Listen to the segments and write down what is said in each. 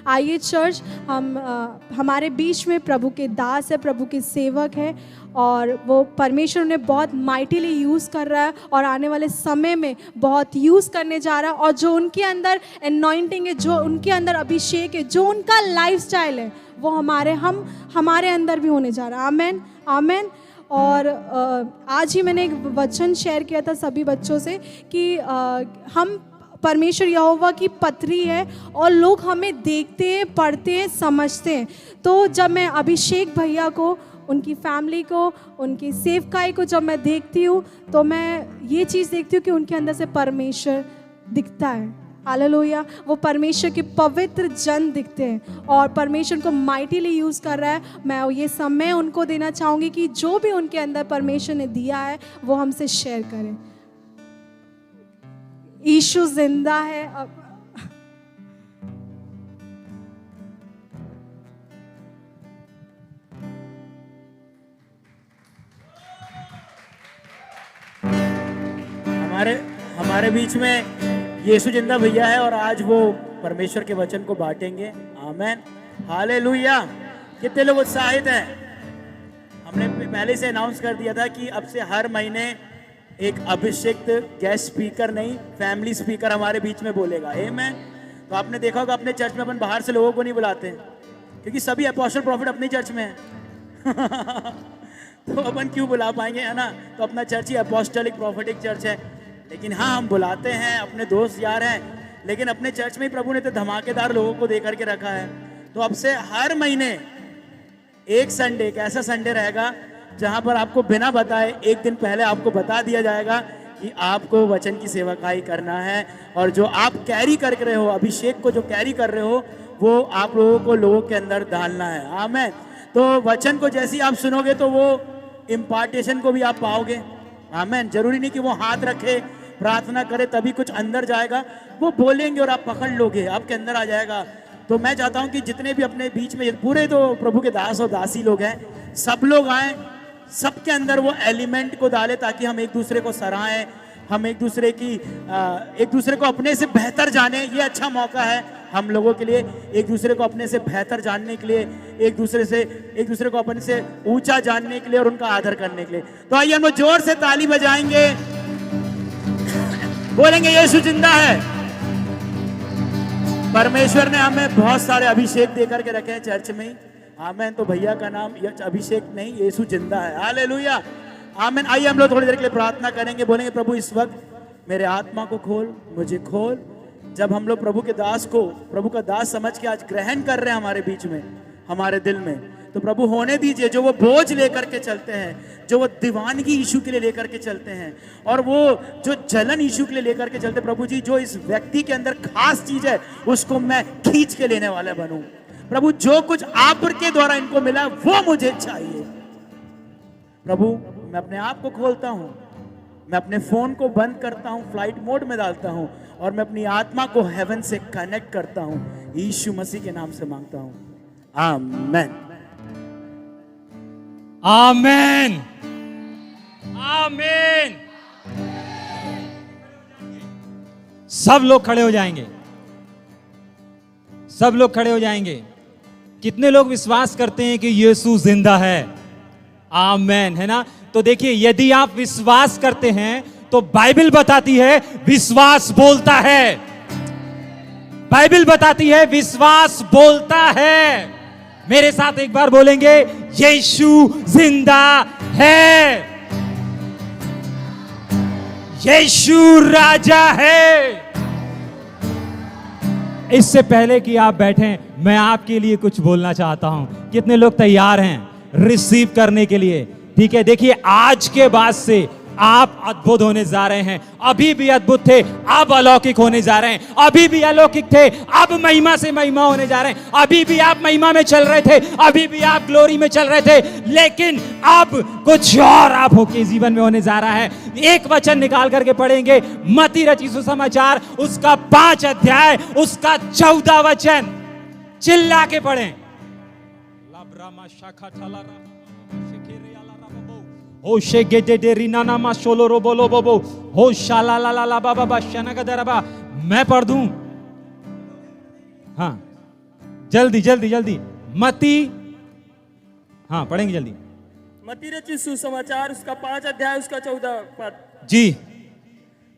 आइए चर्च, हमारे बीच में प्रभु के दास है, प्रभु के सेवक है और वो परमेश्वर ने बहुत माइटीली यूज़ कर रहा है और आने वाले समय में बहुत यूज़ करने जा रहा है। और जो उनके अंदर एनॉइंटिंग है, जो उनके अंदर अभिषेक है, जो उनका लाइफस्टाइल है, वो हमारे अंदर भी होने जा रहा है। आमेन, आमेन। और आज ही मैंने एक वचन शेयर किया था सभी बच्चों से कि हम परमेश्वर यहोवा की पत्री है और लोग हमें देखते हैं, पढ़ते हैं, समझते हैं। तो जब मैं अभिषेक भैया को, उनकी फैमिली को, उनकी सेवकाई को जब मैं देखती हूँ तो मैं ये चीज़ देखती हूँ कि उनके अंदर से परमेश्वर दिखता है। हालेलुया। वो परमेश्वर के पवित्र जन दिखते हैं और परमेश्वर को माइटीली यूज़ कर रहा है। मैं ये समय उनको देना चाहूँगी कि जो भी उनके अंदर परमेश्वर ने दिया है वो हमसे शेयर करें। यीशु जिंदा है। हमारे बीच में यीशु जिंदा भैया है और आज वो परमेश्वर के वचन को बांटेंगे। आमेन, हालेलुया। कितने लोग उत्साहित हैं? हमने पहले से अनाउंस कर दिया था कि अब से हर महीने एक अभिषिक्त गेस्ट स्पीकर नहीं, फैमिली स्पीकर हमारे बीच में बोलेगा। आमेन। तो आपने देखा होगा अपने चर्च में अपन बाहर से लोगों को नहीं बुलाते क्योंकि सभी अपोस्टल प्रॉफिट अपने चर्च में है। तो अपन क्यों बुला पाएंगे, है ना? तो अपना चर्च ही अपोस्टलिक प्रॉफिटिक चर्च है। लेकिन हाँ, हम बुलाते हैं, अपने दोस्त यार हैं, लेकिन अपने चर्च में ही प्रभु ने तो धमाकेदार लोगों को दे करके रखा है। तो अब से हर महीने एक संडे, एक ऐसा संडे रहेगा जहां पर आपको बिना बताए एक दिन पहले आपको बता दिया जाएगा कि आपको वचन की सेवकाई करना है और जो आप कैरी करके रहे हो, अभिषेक को जो कैरी कर रहे हो, वो आप लोगों को लोगों के अंदर डालना है। आमेन। तो वचन को जैसे ही आप सुनोगे तो वो इम्पार्टेशन को भी आप पाओगे। आमेन। जरूरी नहीं कि वो हाथ रखे, प्रार्थना करे तभी कुछ अंदर जाएगा। वो बोलेंगे और आप पकड़ लोगे, आपके अंदर आ जाएगा। तो मैं चाहता हूं कि जितने भी अपने बीच में पूरे तो प्रभु के दास और दासी लोग हैं, सब लोग आए, सबके अंदर वो एलिमेंट को डाले ताकि हम एक दूसरे को सराहें, हम एक दूसरे को अपने से बेहतर जाने। ये अच्छा मौका है हम लोगों के लिए, एक दूसरे को अपने से बेहतर जानने के लिए, एक दूसरे को अपने से ऊंचा जानने के लिए और उनका आदर करने के लिए। तो आइए हम लोग जोर से ताली बजाएंगे, बोलेंगे यीशु जिंदा है। परमेश्वर ने हमें बहुत सारे अभिषेक देकर के रखे हैं चर्च में। आमेन। तो भैया का नाम अभिषेक नहीं, यीशु जिंदा है। हालेलुया, आमेन। आइए हम लोग थोड़ी देर के लिए प्रार्थना करेंगे, बोलेंगे प्रभु इस वक्त मेरे आत्मा को खोल, मुझे खोल। जब हम लोग प्रभु के दास को प्रभु का दास समझ के आज ग्रहण कर रहे हैं हमारे बीच में, हमारे दिल में, तो प्रभु होने दीजिए जो वो बोझ लेकर के चलते हैं, जो वो दीवानगी यीशु के लिए लेकर के चलते हैं और वो जो जलन यीशु के लिए लेकर के चलते, प्रभु जी जो इस व्यक्ति के अंदर खास चीज है उसको मैं खींच के लेने वाला बनूं। प्रभु जो कुछ आप के द्वारा इनको मिला वो मुझे चाहिए। प्रभु मैं अपने आप को खोलता हूं, मैं अपने फोन को बंद करता हूं, फ्लाइट मोड में डालता हूं और मैं अपनी आत्मा को हेवन से कनेक्ट करता हूं। यीशु मसीह के नाम से मांगता हूं, आमेन, आमेन, आमेन। सब लोग खड़े हो जाएंगे, सब लोग खड़े हो जाएंगे। कितने लोग विश्वास करते हैं कि यीशु जिंदा है? आमेन, है ना? तो देखिए, यदि आप विश्वास करते हैं तो बाइबल बताती है विश्वास बोलता है। बाइबल बताती है विश्वास बोलता है। मेरे साथ एक बार बोलेंगे, यीशु जिंदा है, यीशु राजा है। इससे पहले कि आप बैठें, मैं आपके लिए कुछ बोलना चाहता हूं। कितने लोग तैयार हैं रिसीव करने के लिए? ठीक है, देखिए, आज के बाद से आप अद्भुत होने जा रहे हैं। अभी भी अद्भुत थे, अब अलौकिक होने जा रहे हैं। अभी भी अलौकिक थे, अब महिमा से महिमा होने जा रहे हैं। अभी भी आप महिमा में चल रहे थे, अभी भी आप ग्लोरी में चल रहे थे, लेकिन अब कुछ और आप के जीवन में होने जा रहा है। एक वचन निकाल करके पढ़ेंगे, मत्ती रचित सुसमाचार उसका 5 अध्याय उसका 14 वचन। चिल्ला के पढ़ें। हो शेगे दे दे रीना नामा शोलो रो बोलो बोबो हो शाला ला ला ला बाबा बा शनक दरबा। मैं पढ़ दूं? हाँ, जल्दी जल्दी जल्दी। मत्ती, हाँ पढ़ेंगे जल्दी। मत्ती रचित सुसमाचार उसका 5 अध्याय उसका 14 पद। जी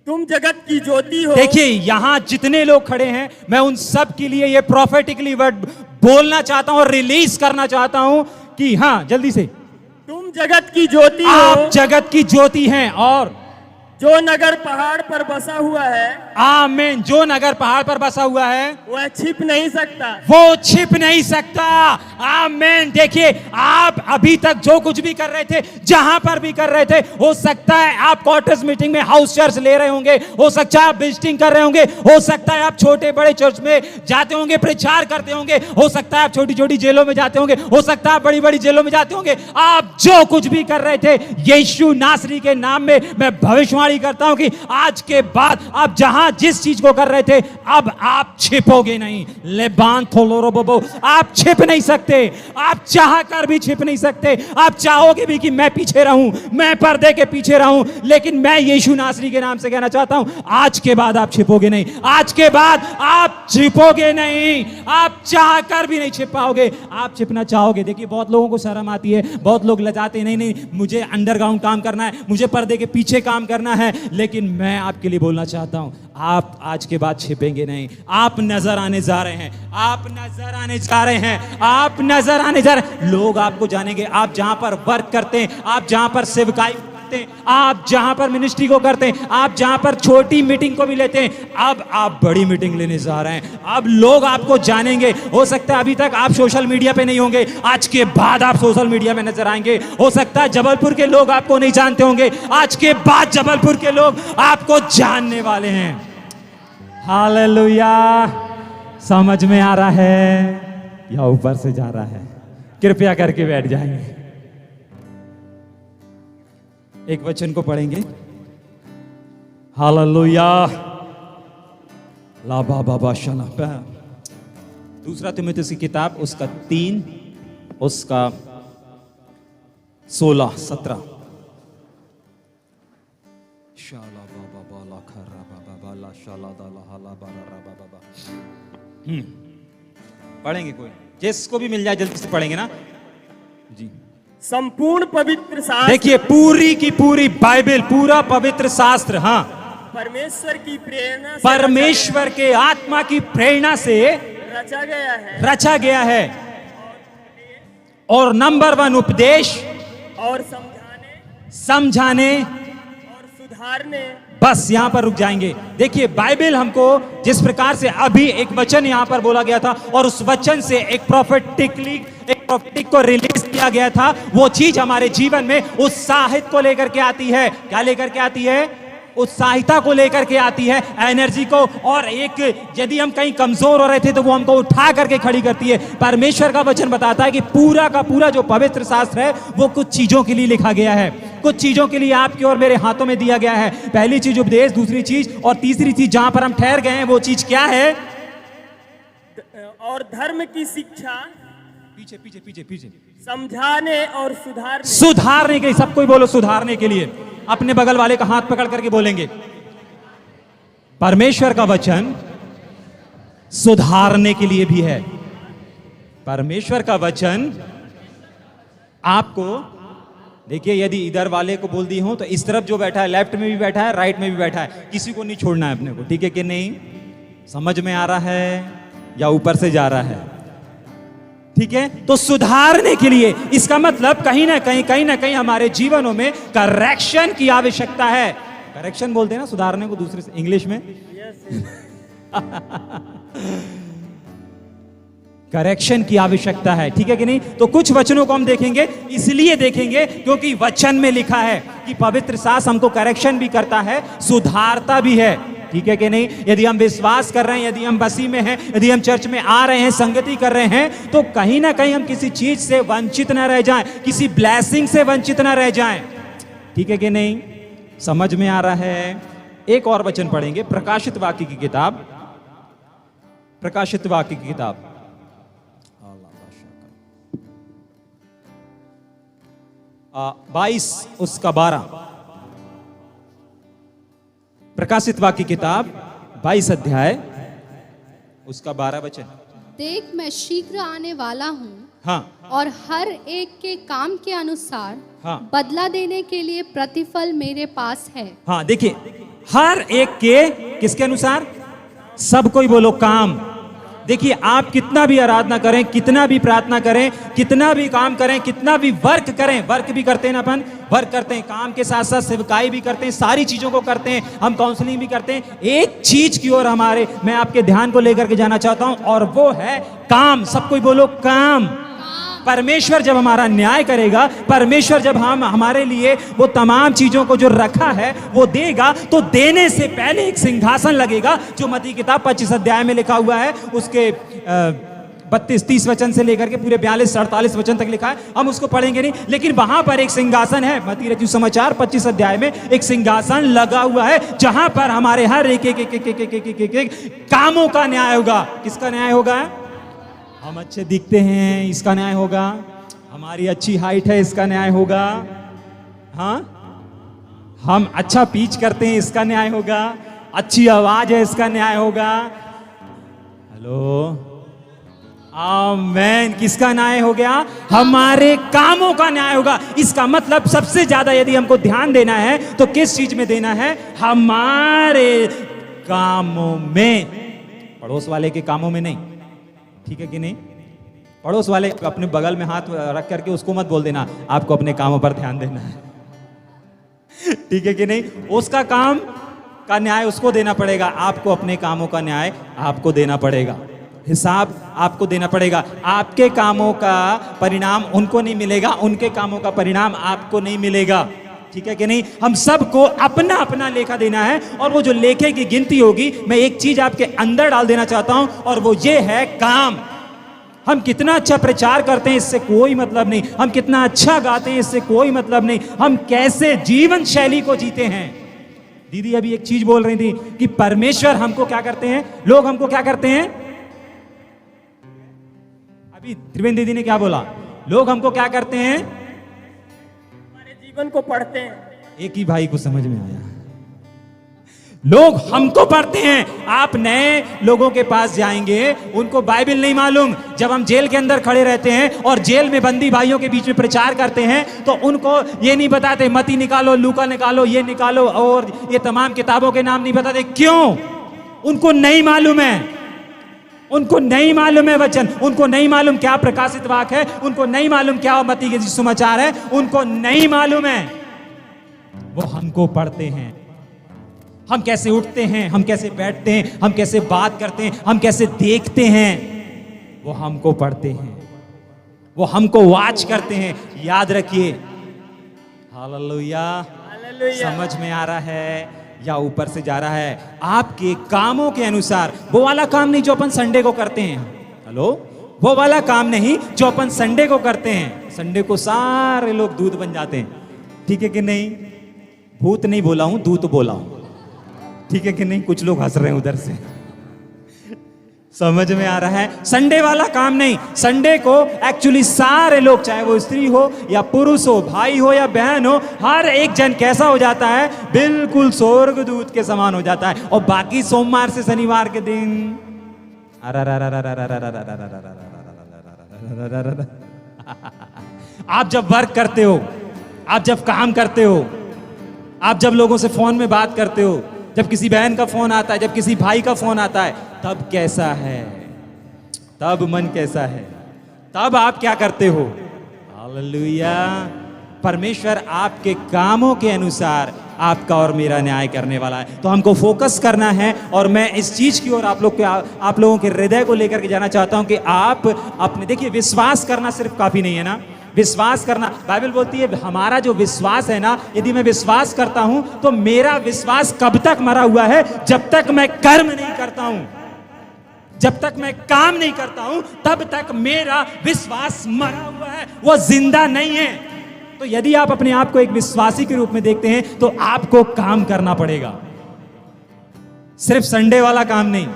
तुम जगत की ज्योति हो। देखिए यहां जितने लोग खड़े हैं मैं उन सब के लिए ये प्रोफेटिकली वर्ड बोलना चाहता हूं और रिलीज करना चाहता हूं कि हाँ जल्दी से, तुम जगत की ज्योति आप हो। जगत की ज्योति हैं और जो नगर पहाड़ पर बसा हुआ है आमीन, जो नगर पहाड़ पर बसा हुआ है वह छिप नहीं सकता। वो छिप नहीं सकता। आमीन। देखिए आप अभी तक जो कुछ भी कर रहे थे, जहां पर भी कर रहे थे, हो सकता है आप क्वार्टर्स मीटिंग में हाउस चर्च ले रहे होंगे, हो सकता है आप विजिटिंग कर रहे होंगे, हो सकता है आप छोटे बड़े चर्च में जाते होंगे, प्रचार करते होंगे, हो सकता है आप छोटी छोटी जेलों में जाते होंगे, हो सकता है आप बड़ी बड़ी जेलों में जाते होंगे। आप जो कुछ भी कर रहे थे, यीशु नासरी के नाम में मैं भविष्यवाणी करता हूं कि आज के बाद आप जहां जिस चीज को कर रहे थे, अब आप छिपोगे नहीं। लेबान थोलोरोबोबो, आप छिप नहीं सकते, आप चाह कर भी छिप नहीं सकते। आप चाहोगे भी कि मैं पीछे रहूं, मैं पर्दे के पीछे रहूं, लेकिन मैं यीशु नासरी के नाम से कहना चाहता हूं, आज के बाद आप छिपोगे नहीं, आज के बाद आप छिपोगे नहीं। आप चाह कर भी नहीं छिप पाओगे, आप छिपना चाहोगे। देखिए बहुत लोगों को शर्म आती है, बहुत लोग लजाते, नहीं नहीं मुझे अंडरग्राउंड काम करना है, मुझे पर्दे के पीछे काम करना है, लेकिन मैं आपके लिए बोलना चाहता हूं, आप आज के बाद छिपेंगे नहीं। आप नजर आने जा रहे हैं, आप नजर आने जा रहे हैं, आप नजर आने जा रहे हैं। लोग आपको जानेंगे। आप जहां पर वर्क करते हैं, आप जहां पर सेवकाई करते हैं, आप जहां पर मिनिस्ट्री को करते हैं, आप जहां पर छोटी मीटिंग को भी लेते हैं, अब आप बड़ी मीटिंग लेने जा रहे हैं। अब लोग आपको जानेंगे। हो सकता है अभी तक आप सोशल मीडिया पे नहीं होंगे, आज के बाद आप सोशल मीडिया में नजर आएंगे। हो सकता है जबलपुर के लोग आपको नहीं जानते होंगे, आज के बाद जबलपुर के लोग आपको जानने वाले हैं। हालेलुया। समझ में आ रहा है या ऊपर से जा रहा है? कृपया करके बैठ जाएंगे। एक वचन को पढ़ेंगे। हालेलुया। ला बाबा शला। दूसरा तिमुथियुस की किताब उसका 3 उसका 16-17। पढ़ेंगे कोई जिसको भी मिल जाए जल्दी से पढ़ेंगे ना जी। संपूर्ण पवित्र शास्त्र, देखिए पूरी की पूरी बाइबल, पूरा पवित्र शास्त्र, हाँ परमेश्वर की प्रेरणा से परमेश्वर के आत्मा की प्रेरणा से रचा गया है। और नंबर 1 उपदेश और समझाने और सुधारने। बस यहां पर रुक जाएंगे। देखिए बाइबल हमको जिस प्रकार से अभी एक वचन यहां पर बोला गया था और उस वचन से एक प्रोफेटिक को रिलीज किया गया था, वो चीज हमारे जीवन में उत्साहित को लेकर के आती है। क्या लेकर के आती है? उत्साहिता को लेकर के आती है, एनर्जी को। और एक यदि हम कहीं कमजोर हो रहे थे तो वो हमको उठा करके खड़ी करती है। परमेश्वर का वचन बताता है कि पूरा का पूरा जो पवित्र शास्त्र है वो कुछ चीजों के लिए लिखा गया है, कुछ चीजों के लिए आपके और मेरे हाथों में दिया गया है। पहली चीज उपदेश, दूसरी चीज और तीसरी चीज जहां पर हम ठहर गए हैं वो चीज क्या है? और धर्म की शिक्षा, पीछे पीछे पीछे पीछे, समझाने और सुधारने के लिए। सब कोई बोलो सुधारने के लिए। अपने बगल वाले का हाथ पकड़ करके बोलेंगे, परमेश्वर का वचन सुधारने के लिए भी है। परमेश्वर का वचन आपको, देखिए यदि इधर वाले को बोल दी हो तो इस तरफ जो बैठा है, लेफ्ट में भी बैठा है, राइट में भी बैठा है, किसी को नहीं छोड़ना है अपने को। ठीक है कि नहीं? समझ में आ रहा है या ऊपर से जा रहा है? ठीक है, तो सुधारने के लिए, इसका मतलब कहीं ना कहीं हमारे जीवनों में करेक्शन की आवश्यकता है। करेक्शन बोलते हैं ना सुधारने को दूसरे से, इंग्लिश में करेक्शन की आवश्यकता है। ठीक है कि नहीं? तो कुछ वचनों को हम देखेंगे, इसलिए देखेंगे क्योंकि वचन में लिखा है कि पवित्र शास्त्र हमको करेक्शन भी करता है, सुधारता भी है। ठीक है कि नहीं? यदि हम विश्वास कर रहे हैं, यदि हम मसीह में हैं, यदि हम चर्च में आ रहे हैं, संगति कर रहे हैं, तो कहीं ना कहीं हम किसी चीज से वंचित ना रह जाएं, किसी ब्लेसिंग से वंचित ना रह जाएं। ठीक है कि नहीं? समझ में आ रहा है? एक और वचन पढ़ेंगे, प्रकाशित वाक्य की किताब, प्रकाशित वाक्य की किताब 22 उसका 12। प्रकाशित वाक्य किताब 22 अध्याय उसका 12 वचन। देख मैं शीघ्र आने वाला हूँ हाँ और हर एक के काम के अनुसार हाँ। बदला देने के लिए प्रतिफल मेरे पास है। हाँ, देखिए हर एक के किसके अनुसार, सब कोई बोलो काम। देखिए आप कितना भी आराधना करें, कितना भी प्रार्थना करें, कितना भी काम करें, कितना भी वर्क करें, वर्क भी करते हैं ना अपन, वर्क करते हैं, काम के साथ साथ सेवकाई भी करते हैं, सारी चीजों को करते हैं, हम काउंसलिंग भी करते हैं। एक चीज की ओर हमारे मैं आपके ध्यान को लेकर के जाना चाहता हूं और वो है काम। सब कोई बोलो काम। परमेश्वर जब हमारा न्याय करेगा, परमेश्वर जब हम हमारे लिए वो तमाम चीजों को जो रखा है वो देगा, तो देने से पहले एक सिंहासन लगेगा, जो मत्ती किताब 25 अध्याय में लिखा हुआ है, उसके 32-30 वचन से लेकर के पूरे 42-48 वचन तक लिखा है। हम उसको पढ़ेंगे नहीं, लेकिन वहां पर एक सिंहासन है। मत्ती रचित सुसमाचार 25 अध्याय में एक सिंहासन लगा हुआ है, जहां पर हमारे हर एक कामों का न्याय होगा। किसका न्याय होगा? हम अच्छे दिखते हैं, इसका न्याय होगा। हमारी अच्छी हाइट है, इसका न्याय होगा। हाँ, हम अच्छा पीच करते हैं, इसका न्याय होगा। अच्छी आवाज है, इसका न्याय होगा। हेलो, आमेन। किसका न्याय हो गया? हमारे कामों का न्याय होगा। इसका मतलब सबसे ज्यादा यदि हमको ध्यान देना है तो किस चीज में देना है? हमारे कामों में, पड़ोस वाले के कामों में नहीं। ठीक है कि नहीं? पड़ोस वाले अपने बगल में हाथ रख करके उसको मत बोल देना आपको अपने कामों पर ध्यान देना है। ठीक है कि नहीं? उसका काम का न्याय उसको देना पड़ेगा, आपको अपने कामों का न्याय आपको देना पड़ेगा, हिसाब आपको देना पड़ेगा। आपके कामों का परिणाम उनको नहीं मिलेगा, उनके कामों का परिणाम आपको नहीं मिलेगा। ठीक है कि नहीं? हम सबको अपना अपना लेखा देना है, और वो जो लेखे की गिनती होगी, मैं एक चीज आपके अंदर डाल देना चाहता हूं, और वो ये है काम। हम कितना अच्छा प्रचार करते हैं इससे कोई मतलब नहीं, हम कितना अच्छा गाते हैं इससे कोई मतलब नहीं, हम कैसे जीवन शैली को जीते हैं। दीदी अभी एक चीज बोल रही थी कि परमेश्वर हमको क्या करते हैं, लोग हमको क्या करते हैं। अभी त्रिवेणी दीदी ने क्या बोला? लोग हमको क्या करते हैं? जीवन को पढ़ते हैं। एक ही भाई को समझ में आया। लोग हमको पढ़ते हैं। आप नए लोगों के पास जाएंगे, उनको बाइबल नहीं मालूम। जब हम जेल के अंदर खड़े रहते हैं और जेल में बंदी भाइयों के बीच में प्रचार करते हैं, तो उनको ये नहीं बताते मत्ती निकालो, लूका निकालो, ये निकालो, और ये तमाम किताबों के नाम नहीं बताते। क्यों? उनको नहीं मालूम है, उनको नहीं मालूम है वचन, उनको नहीं मालूम क्या प्रकाशित वाक्य है, उनको नहीं मालूम क्या मत्ती के सुसमाचार है, उनको नहीं मालूम है। वो हमको पढ़ते हैं। हम कैसे उठते हैं, हम कैसे बैठते हैं, हम कैसे बात करते हैं, हम कैसे देखते हैं, वो हमको पढ़ते हैं, वो हमको वॉच करते हैं। याद रखिए। हालेलुया। समझ में आ रहा है या ऊपर से जा रहा है? आपके कामों के अनुसार, वो वाला काम नहीं जो अपन संडे को करते हैं। हेलो, वो वाला काम नहीं जो अपन संडे को करते हैं। संडे को सारे लोग दूध बन जाते हैं। ठीक है कि नहीं? भूत नहीं बोला हूं, दूत बोला हूं। ठीक है कि नहीं? कुछ लोग हंस रहे हैं उधर से। समझ में आ रहा है? संडे वाला काम नहीं। संडे को एक्चुअली सारे लोग, चाहे वो स्त्री हो या पुरुष हो, भाई हो या बहन हो, हर एक जन कैसा हो जाता है? बिल्कुल स्वर्गदूत के समान हो जाता है। और बाकी सोमवार से शनिवार के दिन आप जब वर्क करते हो, आप जब काम करते हो, आप जब लोगों से फोन में बात करते हो, जब किसी बहन का फोन आता है, जब किसी भाई का फोन आता है, तब कैसा है? तब मन कैसा है? तब आप क्या करते हो? हालेलुया। परमेश्वर आपके कामों के अनुसार आपका और मेरा न्याय करने वाला है। तो हमको फोकस करना है, और मैं इस चीज की ओर आप लोगों के हृदय को लेकर के जाना चाहता हूं कि आप अपने, देखिए विश्वास करना सिर्फ काफी नहीं है ना। विश्वास करना, बाइबल बोलती है हमारा जो विश्वास है ना, यदि मैं विश्वास करता हूं तो मेरा विश्वास कब तक मरा हुआ है? जब तक मैं कर्म नहीं करता हूं, जब तक मैं काम नहीं करता हूं, तब तक मेरा विश्वास मरा हुआ है, वो जिंदा नहीं है। तो यदि आप अपने आप को एक विश्वासी के रूप में देखते हैं तो आपको काम करना पड़ेगा। सिर्फ संडे वाला काम नहीं,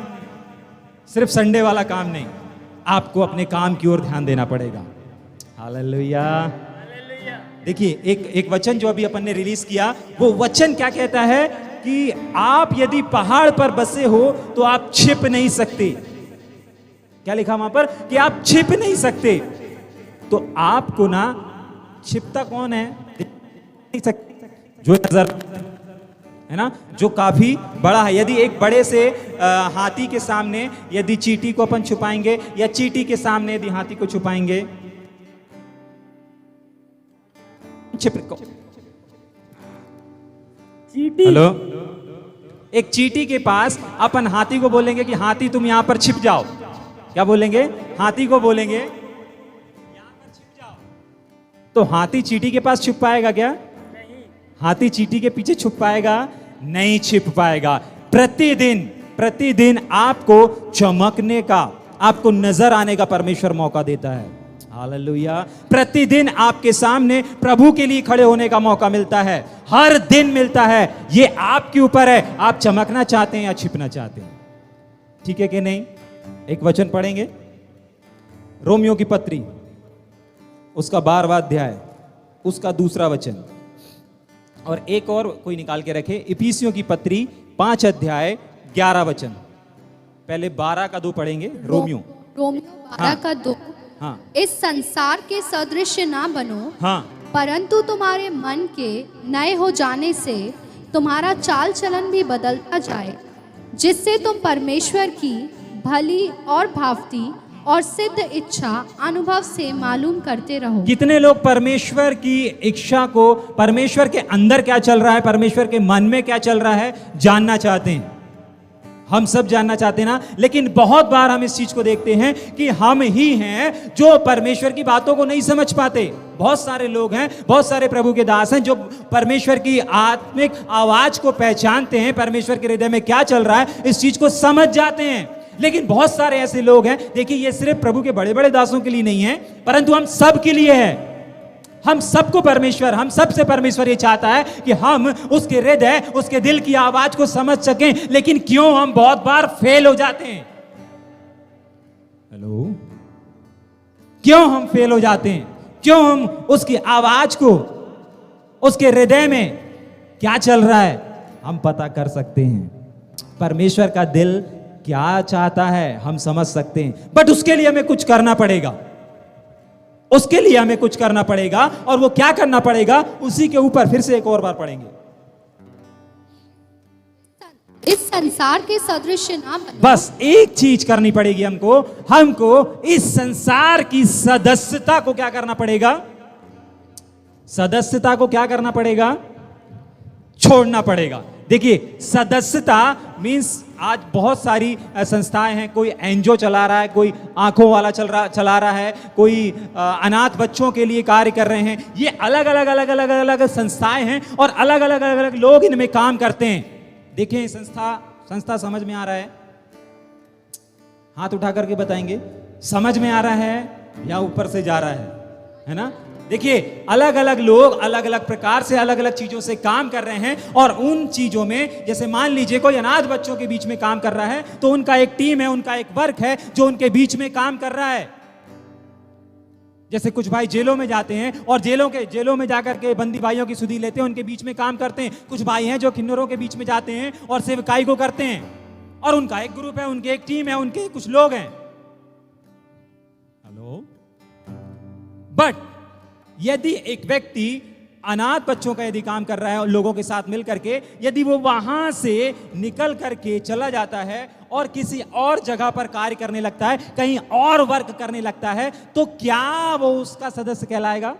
सिर्फ संडे वाला काम नहीं, आपको अपने काम की ओर ध्यान देना पड़ेगा। हालेलुया। देखिए एक वचन जो अभी अपन ने रिलीज किया, वो वचन क्या कहता है कि आप यदि पहाड़ पर बसे हो तो आप छिप नहीं सकते। क्या लिखा वहां पर कि आप छिप नहीं सकते। तो आपको ना छिपता कौन है? नहीं सकते जो नजर है ना, जो काफी बड़ा है। यदि एक बड़े से हाथी के सामने यदि चींटी को अपन छुपाएंगे, या चींटी के सामने यदि हाथी को छुपाएंगे, चींटी। हेलो, एक चींटी के पास अपन हाथी को बोलेंगे कि हाथी तुम यहां पर छिप जाओ, क्या बोलेंगे? हाथी को बोलेंगे यहां पर छिप जाओ, तो हाथी चींटी के पास छुप पाएगा क्या? हाथी चींटी के पीछे छुप पाएगा? नहीं छिप पाएगा। प्रतिदिन आपको चमकने का, आपको नजर आने का परमेश्वर मौका देता है। हालेलुया। प्रतिदिन आपके सामने प्रभु के लिए खड़े होने का मौका मिलता है, हर दिन मिलता है। ये आपके ऊपर है, आप चमकना चाहते हैं या छिपना चाहते हैं। ठीक है कि नहीं? एक वचन पढ़ेंगे, रोमियो की पत्री उसका 12वां अध्याय उसका 2 वचन, और एक और कोई निकाल के रखे, इफिसियों की पत्री 5 अध्याय 11 वचन। पहले 12 का 2 पढ़ेंगे, रोमियो 12 का 2। हाँ इस संसार के सदृश ना बनो, हाँ, परंतु तुम्हारे मन के नए हो जाने से तुम्हारा चाल चलन भी बदलता जाए, जिससे तुम परमेश्वर की भली और भावती और सिद्ध इच्छा अनुभव से मालूम करते रहो। कितने लोग परमेश्वर की इच्छा को, परमेश्वर के अंदर क्या चल रहा है, परमेश्वर के मन में क्या चल रहा है, जानना चाहते हैं? हम सब जानना चाहते हैं ना। लेकिन बहुत बार हम इस चीज को देखते हैं कि हम ही हैं जो परमेश्वर की बातों को नहीं समझ पाते। बहुत सारे लोग हैं, बहुत सारे प्रभु के दास हैं जो परमेश्वर की आत्मिक आवाज को पहचानते हैं, परमेश्वर के हृदय में क्या चल रहा है इस चीज को समझ जाते हैं। लेकिन बहुत सारे ऐसे लोग हैं, देखिए ये सिर्फ प्रभु के बड़े बड़े दासों के लिए नहीं है, परंतु हम सब के लिए है। हम सबको परमेश्वर, हम सबसे परमेश्वर ये चाहता है कि हम उसके हृदय, उसके दिल की आवाज को समझ सकें। लेकिन क्यों हम बहुत बार फेल हो जाते हैं? हेलो, क्यों हम फेल हो जाते हैं? क्यों हम उसकी आवाज को, उसके हृदय में क्या चल रहा है हम पता कर सकते हैं। परमेश्वर का दिल क्या चाहता है हम समझ सकते हैं, बट उसके लिए हमें कुछ करना पड़ेगा। उसके लिए हमें कुछ करना पड़ेगा, और वो क्या करना पड़ेगा उसी के ऊपर फिर से एक और बार पढ़ेंगे। इस संसार के सदृश ना बनो। बस एक चीज करनी पड़ेगी हमको इस संसार की सदस्यता को क्या करना पड़ेगा? सदस्यता को क्या करना पड़ेगा? छोड़ना पड़ेगा। देखिए, सदस्यता मीन्स आज बहुत सारी संस्थाएं हैं, कोई एनजीओ चला रहा है, कोई आंखों वाला चला रहा है, कोई अनाथ बच्चों के लिए कार्य कर रहे हैं। ये अलग अलग संस्थाएं हैं और अलग अलग लोग इनमें काम करते हैं। देखिए, संस्था समझ में आ रहा है? हाथ उठा करके बताएंगे, समझ में आ रहा है या ऊपर से जा रहा है ना? देखिए, अलग अलग लोग अलग अलग प्रकार से अलग अलग चीजों से काम कर रहे हैं, और उन चीजों में जैसे मान लीजिए कोई अनाथ बच्चों के बीच में काम कर रहा है, तो उनका एक टीम है, उनका एक वर्क है जो उनके बीच में काम कर रहा है। जैसे कुछ भाई जेलों में जाते हैं और जेलों में जाकर के बंदी भाइयों की सुधि लेते हैं, उनके बीच में काम करते हैं। कुछ भाई हैं जो किन्नरों के बीच में जाते हैं और सेवकाई को करते हैं, और उनका एक ग्रुप है, उनकी एक टीम है, उनके कुछ लोग हैं। हेलो, बट यदि एक व्यक्ति अनाथ बच्चों का यदि काम कर रहा है और लोगों के साथ मिल करके, यदि वो वहां से निकल करके चला जाता है और किसी और जगह पर कार्य करने लगता है, कहीं और वर्क करने लगता है, तो क्या वो उसका सदस्य कहलाएगा?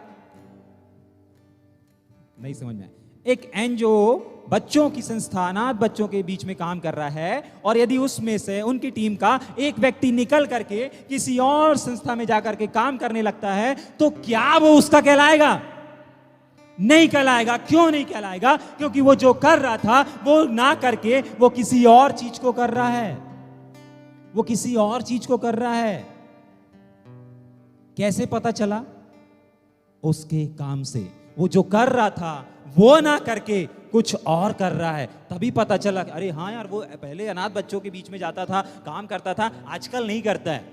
नहीं समझ में। एक एनजीओ बच्चों की संस्था, अनाथ बच्चों के बीच में काम कर रहा है, और यदि उसमें से उनकी टीम का एक व्यक्ति निकल करके किसी और संस्था में जाकर के काम करने लगता है, तो क्या वो उसका कहलाएगा? नहीं कहलाएगा। क्यों नहीं कहलाएगा? क्योंकि वो जो कर रहा था वो ना करके वो किसी और चीज को कर रहा है। वो किसी और चीज को कर रहा है। कैसे पता चला? उसके काम से। वो जो कर रहा था वो ना करके कुछ और कर रहा है, तभी पता चला कि अरे हाँ यार, वो पहले अनाथ बच्चों के बीच में जाता था, काम करता था, आजकल नहीं करता है।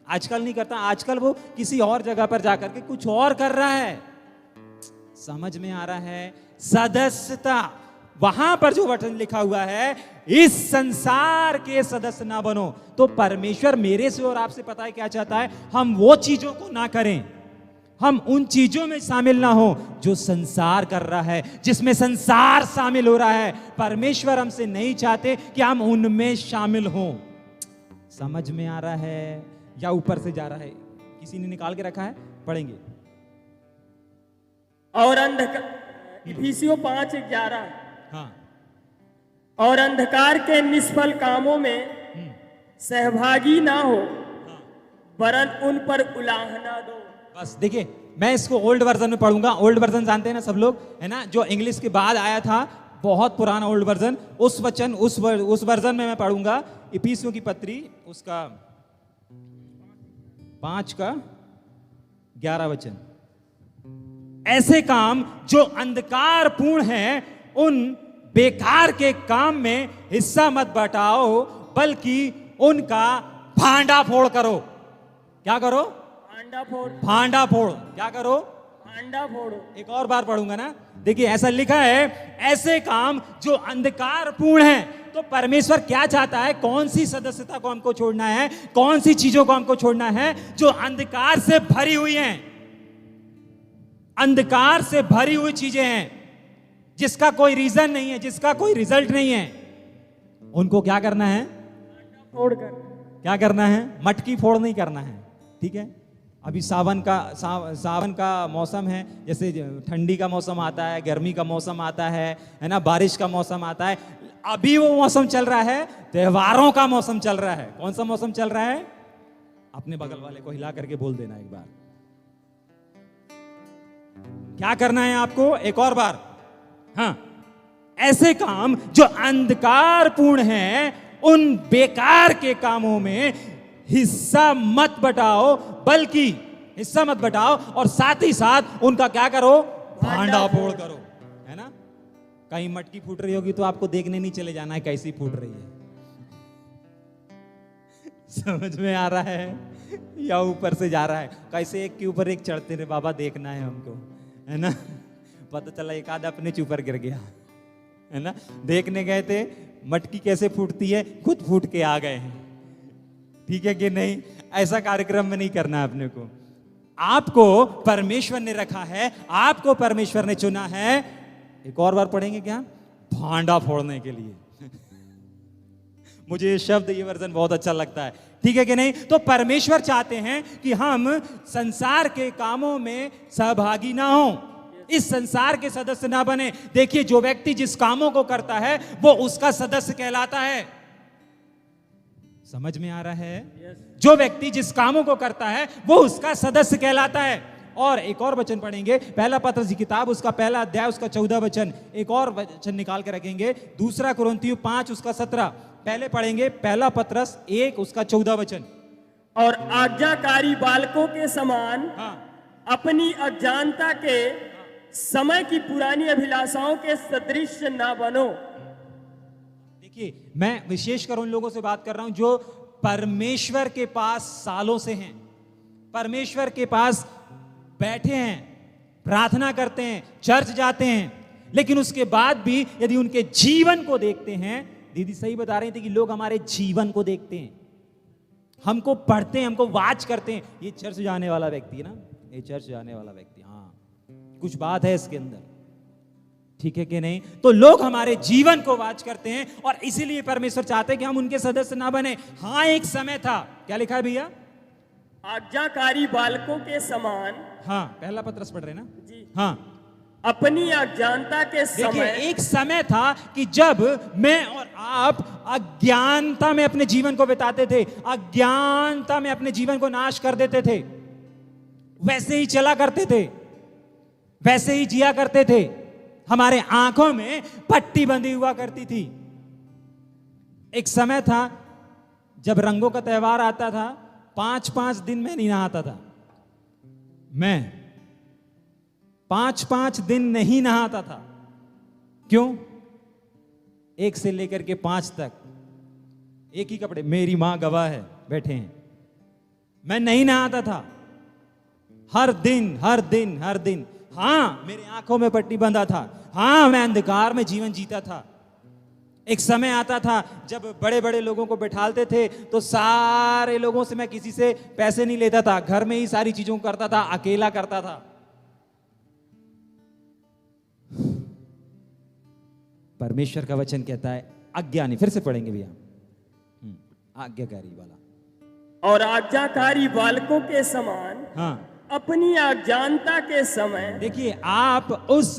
आजकल नहीं करता, आजकल वो किसी और जगह पर जाकर के कुछ और कर रहा है। समझ में आ रहा है? सदस्यता वहां पर जो वचन लिखा हुआ है, इस संसार के सदस्य ना बनो। तो परमेश्वर मेरे से और आपसे पता है क्या चाहता है? हम वो चीजों को ना करें, हम उन चीजों में शामिल ना हो जो संसार कर रहा है, जिसमें संसार शामिल हो रहा है। परमेश्वर हमसे नहीं चाहते कि हम उनमें शामिल हों। समझ में आ रहा है या ऊपर से जा रहा है? किसी ने निकाल के रखा है, पढ़ेंगे। और अंधकार, इफिसियों 5:11, हाँ, और अंधकार के निष्फल कामों में सहभागी ना हो, वरन उन पर उलाहना दो। बस देखिए, मैं इसको ओल्ड वर्जन में पढ़ूंगा। ओल्ड वर्जन जानते हैं ना सब लोग, है ना, जो इंग्लिश के बाद आया था, बहुत पुराना ओल्ड वर्जन। उस वचन उस वर्जन में मैं पढ़ूंगा। इफिसियों की पत्री उसका 5:11 वचन। ऐसे काम जो अंधकार पूर्ण है, उन बेकार के काम में हिस्सा मत बटाओ, बल्कि उनका भांडा फोड़ करो। क्या करो? भांडा फोड़। भांडा फोड़। क्या करो? भांडा फोड़ो। एक और बार पढ़ूंगा ना। देखिए, ऐसा लिखा है, ऐसे काम जो अंधकार पूर्ण है। तो परमेश्वर क्या चाहता है? कौन सी सदस्यता को हमको छोड़ना है? कौन सी चीजों को हमको छोड़ना है? जो अंधकार से भरी हुई हैं, अंधकार से भरी हुई चीजें हैं, जिसका कोई रीजन नहीं है, जिसका कोई रिजल्ट नहीं है, उनको क्या करना है? फोड़ कर। क्या करना है? मटकी फोड़ नहीं करना है। ठीक है, अभी सावन का मौसम है, जैसे ठंडी का मौसम आता है, गर्मी का मौसम आता है ना, बारिश का मौसम आता है। अभी वो मौसम चल रहा है, त्योहारों का मौसम चल रहा है। कौन सा मौसम चल रहा है? अपने बगल वाले को हिला करके बोल देना एक बार। क्या करना है आपको? एक और बार। हाँ, ऐसे काम जो अंधकार पूर्ण है, उन बेकार के कामों में हिस्सा मत बटाओ, बल्कि हिस्सा मत बटाओ, और साथ ही साथ उनका क्या करो? भांडा फोड़ करो। है ना? कहीं मटकी फूट रही होगी तो आपको देखने नहीं चले जाना है कैसी फूट रही है। समझ में आ रहा है या ऊपर से जा रहा है? कैसे एक के ऊपर एक चढ़ते रहे बाबा, देखना है हमको, है ना। पता चला एक आधा अपने ऊपर गिर गया, है ना। देखने गए थे मटकी कैसे फूटती है, खुद फूट के आ गए हैं। ठीक है कि नहीं? ऐसा कार्यक्रम में नहीं करना है अपने को। आपको परमेश्वर ने रखा है, आपको परमेश्वर ने चुना है। एक और बार पढ़ेंगे क्या? भांडा फोड़ने के लिए। मुझे ये शब्द, ये वर्जन बहुत अच्छा लगता है। ठीक है कि नहीं? तो परमेश्वर चाहते हैं कि हम संसार के कामों में सहभागी ना हो, इस संसार के सदस्य ना बने। देखिए, जो व्यक्ति जिस कामों को करता है वो उसका सदस्य कहलाता है। समझ में आ रहा है? जो व्यक्ति जिस कामों को करता है वो उसका सदस्य कहलाता है। और एक और वचन पढ़ेंगे, पहला पत्रस की किताब उसका 1 अध्याय उसका 14 वचन। एक और वचन निकाल के रखेंगे, 2 कुरिन्थियों 5 उसका 17। पहले पढ़ेंगे 1 पत्रस 1 उसका 14 वचन। और आज्ञाकारी बालकों के समान अपनी अज्ञानता के समय की पुरानी अभिलाषाओं के सदृश ना बनो। देखिए, मैं विशेषकर उन लोगों से बात कर रहा हूं जो परमेश्वर के पास सालों से हैं, परमेश्वर के पास बैठे हैं, प्रार्थना करते हैं, चर्च जाते हैं, लेकिन उसके बाद भी यदि उनके जीवन को देखते हैं, दीदी सही बता रही थी कि लोग हमारे जीवन को देखते हैं, हमको पढ़ते हैं, हमको वाच करते हैं, ये चर्च जाने वाला व्यक्ति है ना, ये चर्च जाने वाला व्यक्ति, हाँ कुछ बात है इसके अंदर। ठीक है कि नहीं? तो लोग हमारे जीवन को वाच करते हैं, और इसीलिए परमेश्वर चाहते हैं कि हम उनके सदस्य ना बने। हाँ, एक समय था, क्या लिखा है भैया? आज्ञाकारी बालकों के समान। हाँ, पहला पत्रस पढ़ रहे ना जी। हाँ, अपनी अज्ञानता के देखिए, समय। एक समय था कि जब मैं और आप अज्ञानता में अपने जीवन को बिताते थे, अज्ञानता में अपने जीवन को नाश कर देते थे, वैसे ही चला करते थे, वैसे ही जिया करते थे, हमारे आंखों में पट्टी बंधी हुआ करती थी। एक समय था जब रंगों का त्योहार आता था, 5-5 दिन में नहीं नहाता था, मैं 5-5 दिन नहीं नहाता था। क्यों? 1 से लेकर के 5 तक एक ही कपड़े, मेरी मां गवाह है, बैठे हैं, मैं नहीं नहाता था। हर दिन हर दिन हर दिन हाँ, मेरे आंखों में पट्टी बंधा था। हाँ, मैं अंधकार में जीवन जीता था। एक समय आता था जब बड़े बड़े लोगों को बैठालते थे तो सारे लोगों से मैं किसी से पैसे नहीं लेता था, घर में ही सारी चीजों को करता था, अकेला करता था। परमेश्वर का वचन कहता है अज्ञानी, फिर से पढ़ेंगे भैया, आज्ञाकारी वाला, और आज्ञाकारी बालकों के समान हाँ, अपनी अज्ञानता के समय, देखिए आप उस,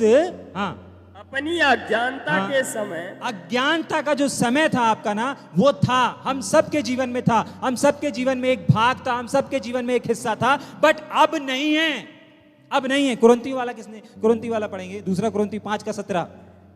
हाँ, अपनी अज्ञानता हाँ। के समय, अज्ञानता का जो समय था आपका ना, वो था, हम सबके जीवन में था, हम सबके जीवन में एक भाग था, हम सबके जीवन में एक हिस्सा था, बट अब नहीं है, अब नहीं है। कुरिन्थी वाला किसने, कुरिन्थी वाला पढ़ेंगे, दूसरा कुरिन्थी 5:17।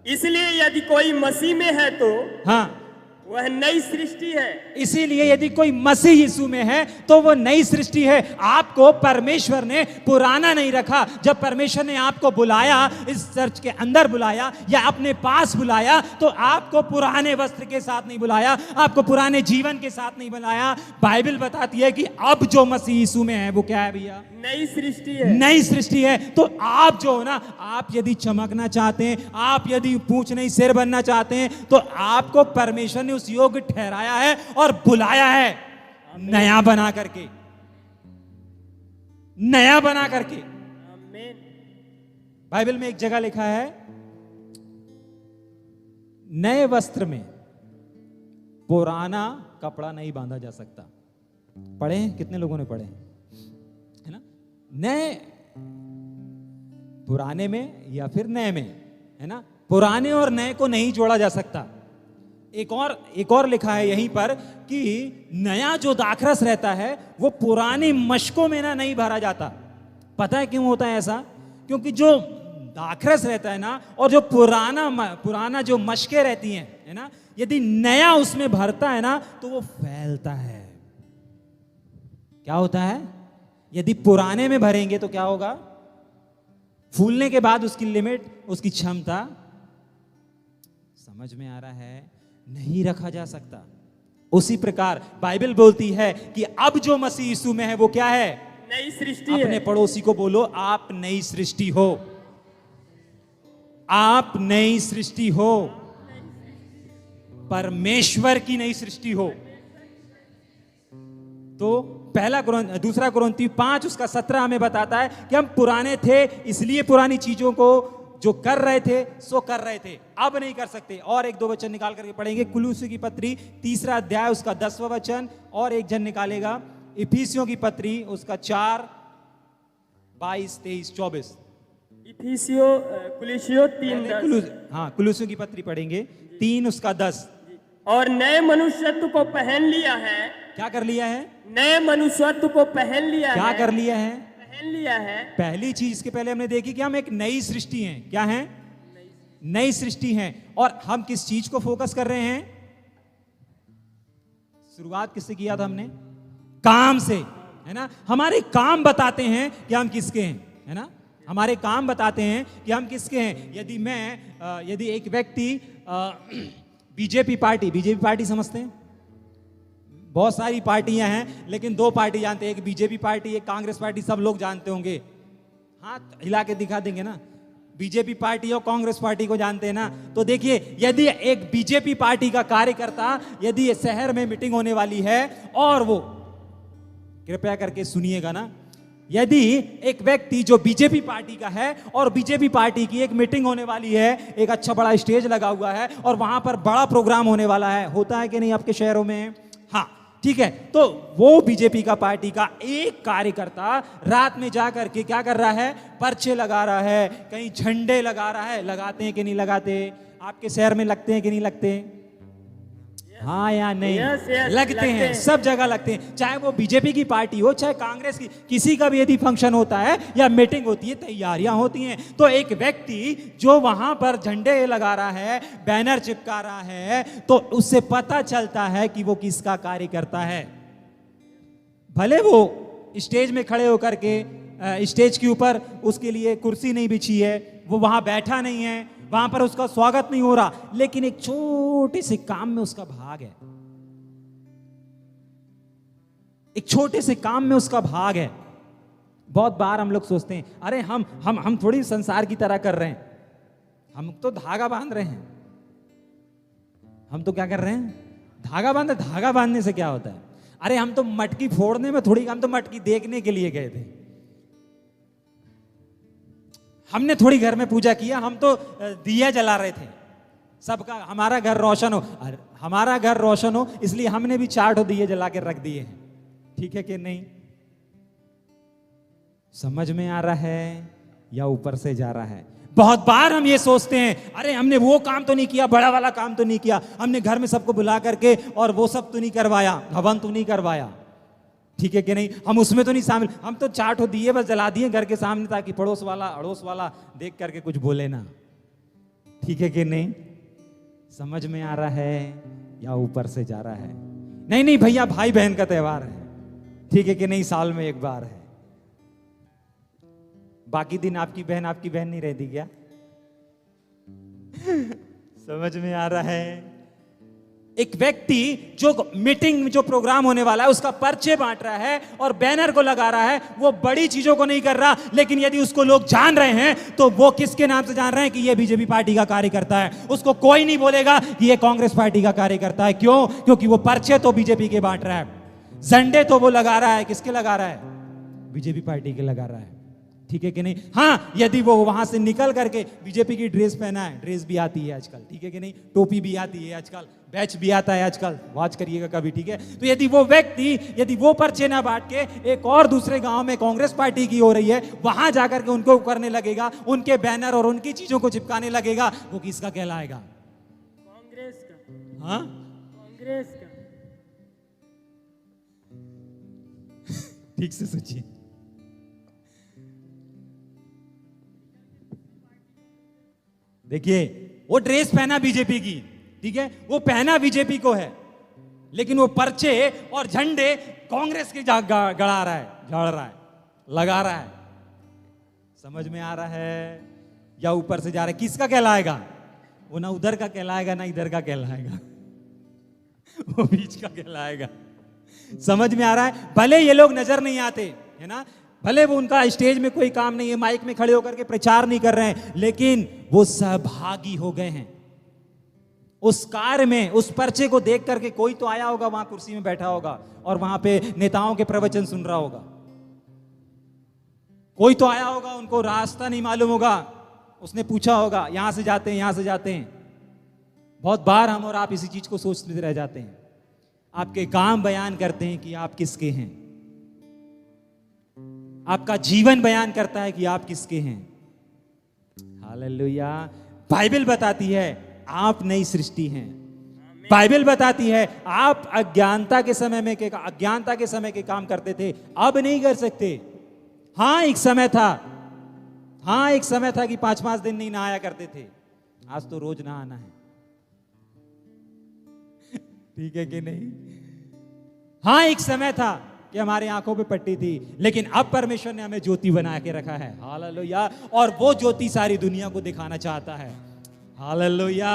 इसलिए यदि कोई मसीह में है तो हाँ, वह नई सृष्टि है। इसीलिए यदि कोई मसीह यीशु में है तो वो नई सृष्टि है। आपको परमेश्वर ने पुराना नहीं रखा। जब परमेश्वर ने आपको बुलाया, इस चर्च के अंदर बुलाया या अपने पास बुलाया, तो आपको पुराने वस्त्र के साथ नहीं बुलाया, आपको पुराने जीवन के साथ नहीं बुलाया। बाइबल बताती है कि अब जो मसीह यीशु में है वो क्या है भैया? नई सृष्टि है। नई सृष्टि है। तो आप जो हो ना, आप यदि चमकना चाहते हैं, आप यदि पूंछ नहीं सिर बनना चाहते हैं, तो आपको परमेश्वर ने उस योग्य ठहराया है और बुलाया है, नया बना करके, नया बना करके। आमीन। बाइबल में एक जगह लिखा है, नए वस्त्र में पुराना कपड़ा नहीं बांधा जा सकता। पढ़े हैं? कितने लोगों ने पढ़े हैं? है ना? नए पुराने में या फिर नए में, है ना? पुराने और नए को नहीं जोड़ा जा सकता। एक और लिखा है यहीं पर कि नया जो दाखरस रहता है वो पुरानी मशकों में ना नहीं भरा जाता। पता है क्यों होता है ऐसा? क्योंकि जो दाखरस रहता है ना, और जो पुराना जो मशकें रहती हैं, है ना, यदि नया उसमें भरता है ना तो वो फैलता है। क्या होता है? यदि पुराने में भरेंगे तो क्या होगा? फूलने के बाद उसकी लिमिट, उसकी क्षमता, समझ में आ रहा है, नहीं रखा जा सकता। उसी प्रकार बाइबल बोलती है कि अब जो मसीह यीशु में है वो क्या है? नई सृष्टि अपने है। पड़ोसी को बोलो, आप नई सृष्टि हो, आप नई सृष्टि हो, परमेश्वर की नई सृष्टि हो। तो दूसरा कुरिन्थी 5:17 हमें बताता है कि हम पुराने थे, इसलिए पुरानी चीजों को जो कर रहे थे सो कर रहे थे, अब नहीं कर सकते। और एक दो वचन निकाल करके पढ़ेंगे। कुलुस्सी की पत्री 3 अध्याय उसका 10वां वचन, और एक जन निकालेगा इफिसियों की पत्री उसका 4, 22, 23, 24। कुलुस्सियों 3:10। हाँ, कुलुस्सियों की पत्री पढ़ेंगे 3 उसका 10। और नए मनुष्यत्व को पहन लिया है। क्या कर लिया है? नए मनुष्यत्व को पहन लिया क्या है। कर लिया है? पहन लिया है। पहली चीज इसके पहले हमने देखी कि हम एक नई सृष्टि हैं। क्या हैं? नई सृष्टि हैं। और हम किस चीज को फोकस कर रहे हैं? शुरुआत किससे किया था हमने? काम से, है ना? हमारे काम बताते हैं कि हम किसके हैं, है ना? हमारे काम बताते हैं कि हम किसके हैं। यदि एक व्यक्ति बीजेपी पार्टी समझते हैं? बहुत सारी पार्टियां हैं, लेकिन 2 पार्टी जानते हैं, एक बीजेपी पार्टी, एक कांग्रेस पार्टी। सब लोग जानते होंगे, हाथ हिला के दिखा देंगे ना। बीजेपी पार्टी और कांग्रेस पार्टी को जानते हैं ना। तो देखिए, यदि एक बीजेपी पार्टी का कार्यकर्ता, यदि ये शहर में मीटिंग होने वाली है, और वो, कृपया करके सुनिएगा ना, यदि एक व्यक्ति जो बीजेपी पार्टी का है और बीजेपी पार्टी की एक मीटिंग होने वाली है, एक अच्छा बड़ा स्टेज लगा हुआ है और वहां पर बड़ा प्रोग्राम होने वाला है, होता है कि नहीं आपके शहरों में? हाँ, ठीक है। तो वो बीजेपी का पार्टी का एक कार्यकर्ता रात में जाकर के क्या कर रहा है? पर्चे लगा रहा है, कहीं झंडे लगा रहा है। लगाते हैं कि नहीं लगाते? आपके शहर में लगते हैं कि नहीं लगते? हाँ या नहीं? लगते हैं, सब जगह लगते हैं। चाहे वो बीजेपी की पार्टी हो, चाहे कांग्रेस की, किसी का भी यदि फंक्शन होता है या मीटिंग होती है, तैयारियां होती हैं, तो एक व्यक्ति जो वहां पर झंडे लगा रहा है, बैनर चिपका रहा है, तो उससे पता चलता है कि वो किसका कार्यकर्ता है। भले वो स्टेज में खड़े होकर के, स्टेज के ऊपर उसके लिए कुर्सी नहीं बिछी है, वो वहां बैठा नहीं है, वहां पर उसका स्वागत नहीं हो रहा, लेकिन एक छोटे से काम में उसका भाग है, एक छोटे से काम में उसका भाग है। बहुत बार हम लोग सोचते हैं अरे हम थोड़ी संसार की तरह कर रहे हैं, हम तो धागा बांध रहे हैं। हम तो क्या कर रहे हैं? धागा बांधने से क्या होता है? अरे हम तो मटकी फोड़ने में थोड़ी, हम तो मटकी देखने के लिए गए थे। हमने थोड़ी घर में पूजा किया, हम तो दिया जला रहे थे सबका, हमारा घर रोशन हो, हमारा घर रोशन हो इसलिए हमने भी 4 दिए जला के रख दिए हैं। ठीक है कि नहीं? समझ में आ रहा है या ऊपर से जा रहा है? बहुत बार हम ये सोचते हैं अरे हमने वो काम तो नहीं किया, बड़ा वाला काम तो नहीं किया, हमने घर में सबको बुला करके और वो सब तो नहीं करवाया, हवन तो नहीं करवाया। ठीक है कि नहीं? हम उसमें तो नहीं शामिल, हम तो 4 दिए बस जला दिए घर के सामने ताकि पड़ोस वाला अड़ोस वाला देख करके कुछ बोले ना। ठीक है कि नहीं? समझ में आ रहा है या ऊपर से जा रहा है? नहीं भैया, भाई बहन का त्योहार है। ठीक है कि नहीं? साल में एक बार है, बाकी दिन आपकी बहन नहीं रहती क्या? समझ में आ रहा है? एक व्यक्ति जो मीटिंग जो प्रोग्राम होने वाला है उसका पर्चे बांट रहा है और बैनर को लगा रहा है, वो बड़ी चीजों को नहीं कर रहा, लेकिन यदि उसको लोग जान रहे हैं तो वो किसके नाम से जान रहे हैं कि ये बीजेपी पार्टी का कार्यकर्ता है। उसको कोई नहीं बोलेगा कि ये कांग्रेस पार्टी का कार्यकर्ता है। क्यों? क्योंकि वो पर्चे तो बीजेपी के बांट रहा है, झंडे तो वो लगा रहा है, किसके लगा रहा है? बीजेपी पार्टी के लगा रहा है। ठीक है कि नहीं? हाँ, यदि वो वहां से निकल करके बीजेपी की ड्रेस पहना है, ड्रेस भी आती है आजकल, ठीक है कि नहीं? टोपी भी आती है आजकल, बैच भी आता है आजकल, वॉच करिएगा कभी। ठीक है? तो यदि वो व्यक्ति यदि वो पर्चे ना बांट के एक और दूसरे गांव में कांग्रेस पार्टी की हो रही है वहां जाकर के उनको करने लगेगा, उनके बैनर और उनकी चीजों को चिपकाने लगेगा, वो किसका कहलाएगा? कांग्रेस का। हाँ, कांग्रेस का। ठीक से सोचिए। देखिए, वो ड्रेस पहना बीजेपी की, ठीक है, वो पहना बीजेपी को है, लेकिन वो पर्चे और झंडे कांग्रेस के गड़ा रहा है, झाड़ रहा है, लगा रहा है। समझ में आ रहा है या ऊपर से जा रहा है? किसका कहलाएगा? वो ना उधर का कहलाएगा ना इधर का कहलाएगा, वो बीच का कहलाएगा। समझ में आ रहा है? भले ये लोग नजर नहीं आते है ना, भले वो उनका स्टेज में कोई काम नहीं है, माइक में खड़े होकर के प्रचार नहीं कर रहे हैं, लेकिन वो सहभागी हो गए हैं उस कार्य में। उस पर्चे को देख करके कोई तो आया होगा, वहां कुर्सी में बैठा होगा और वहां पे नेताओं के प्रवचन सुन रहा होगा, कोई तो आया होगा, उनको रास्ता नहीं मालूम होगा, उसने पूछा होगा यहां से जाते हैं, यहां से जाते हैं। बहुत बार हम और आप इसी चीज को सोचते रह जाते हैं। आपके काम बयान करते हैं कि आप किसके हैं, आपका जीवन बयान करता है कि आप किसके हैं। हालेलुया। बाइबल बताती है आप नई सृष्टि हैं। बाइबल बताती है आप अज्ञानता के समय के काम करते थे, अब नहीं कर सकते। हाँ एक समय था कि 5-5 दिन नहीं नहाया करते थे, आज तो रोज नहाना है। ठीक है कि नहीं? हाँ एक समय था कि हमारी आंखों पे पट्टी थी, लेकिन अब परमेश्वर ने हमें ज्योति बना के रखा है। हालेलुया। और वो ज्योति सारी दुनिया को दिखाना चाहता है। हालेलुया।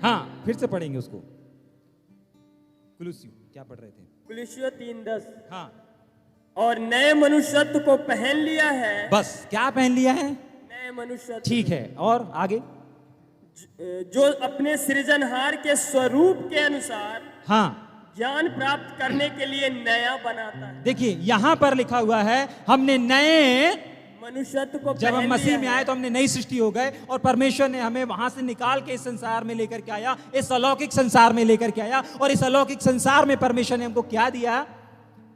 हाँ फिर से पढ़ेंगे उसको। कुलुस्सियों क्या पढ़ रहे थे? कुलुस्सियों 3:10। हाँ, और नए मनुष्यत्व को पहन लिया है। बस क्या पहन लिया है? नए मनुष्यत्व। ठीक है, और आगे? जो अपने सृजनहार के स्वरूप के अनुसार हाँ ज्ञान प्राप्त करने के लिए नया बनाता है। देखिए यहां पर लिखा हुआ है हमने नए मनुष्यत्व को जब हम पहन मसीह लिया में है। आए तो हमने नई सृष्टि हो गए, और परमेश्वर ने हमें वहां से निकाल के इस संसार में लेकर के आया, इस अलौकिक संसार में लेकर के आया। और इस अलौकिक संसार में परमेश्वर ने हमको क्या दिया?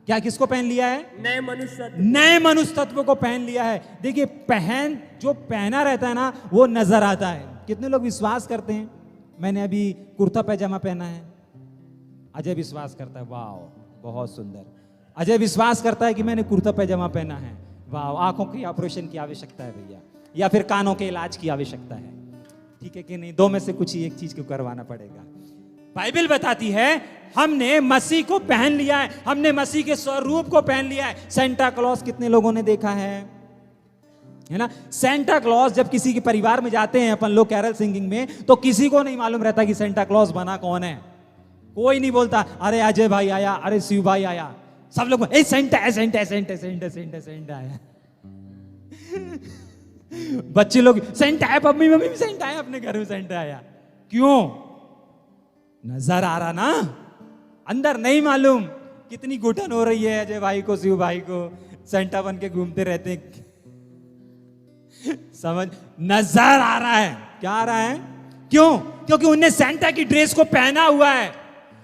क्या किसको पहन लिया है? नए मनुष्यत्व। नए मनुष्य तत्व को पहन लिया है। देखिए जो पहना रहता है ना वो नजर आता है। कितने लोग विश्वास करते हैं? मैंने अभी कुर्ता पैजामा पहना है, अजय विश्वास करता है वाह बहुत सुंदर। अजय विश्वास करता है कि मैंने कुर्ता पैजामा पहना है, वाह आंखों की ऑपरेशन की आवश्यकता है भैया, या फिर कानों के इलाज की आवश्यकता है। ठीक है कि नहीं? दो में से कुछ ही एक चीज को करवाना पड़ेगा। बाइबल बताती है हमने मसीह को पहन लिया है, हमने मसीह के स्वरूप को पहन लिया है। सेंटा क्लॉज कितने लोगों ने देखा है ना? सेंटा क्लॉज जब किसी के परिवार में जाते हैं अपन लोग कैरल सिंगिंग में, तो किसी को नहीं मालूम रहता कि सेंटा क्लॉज बना कौन है। कोई नहीं बोलता अरे अजय भाई आया, अरे शिव भाई आया। सब लोग ए सेंट है, सेंट है, सेंट है, सेंट है, सेंट है, सेंट आया। बच्चे लोग सेंट आया, मम्मी मम्मी भी सेंट आया, अपने घर में सेंट आया। क्यों? नजर आ रहा ना, अंदर नहीं मालूम कितनी घुटन हो रही है। अजय भाई को, शिव भाई को सेंटा बन के घूमते रहते हैं। समझ, नजर आ रहा है। क्या आ रहा है? क्यों? क्योंकि उनने सेंटा की ड्रेस को पहना हुआ है,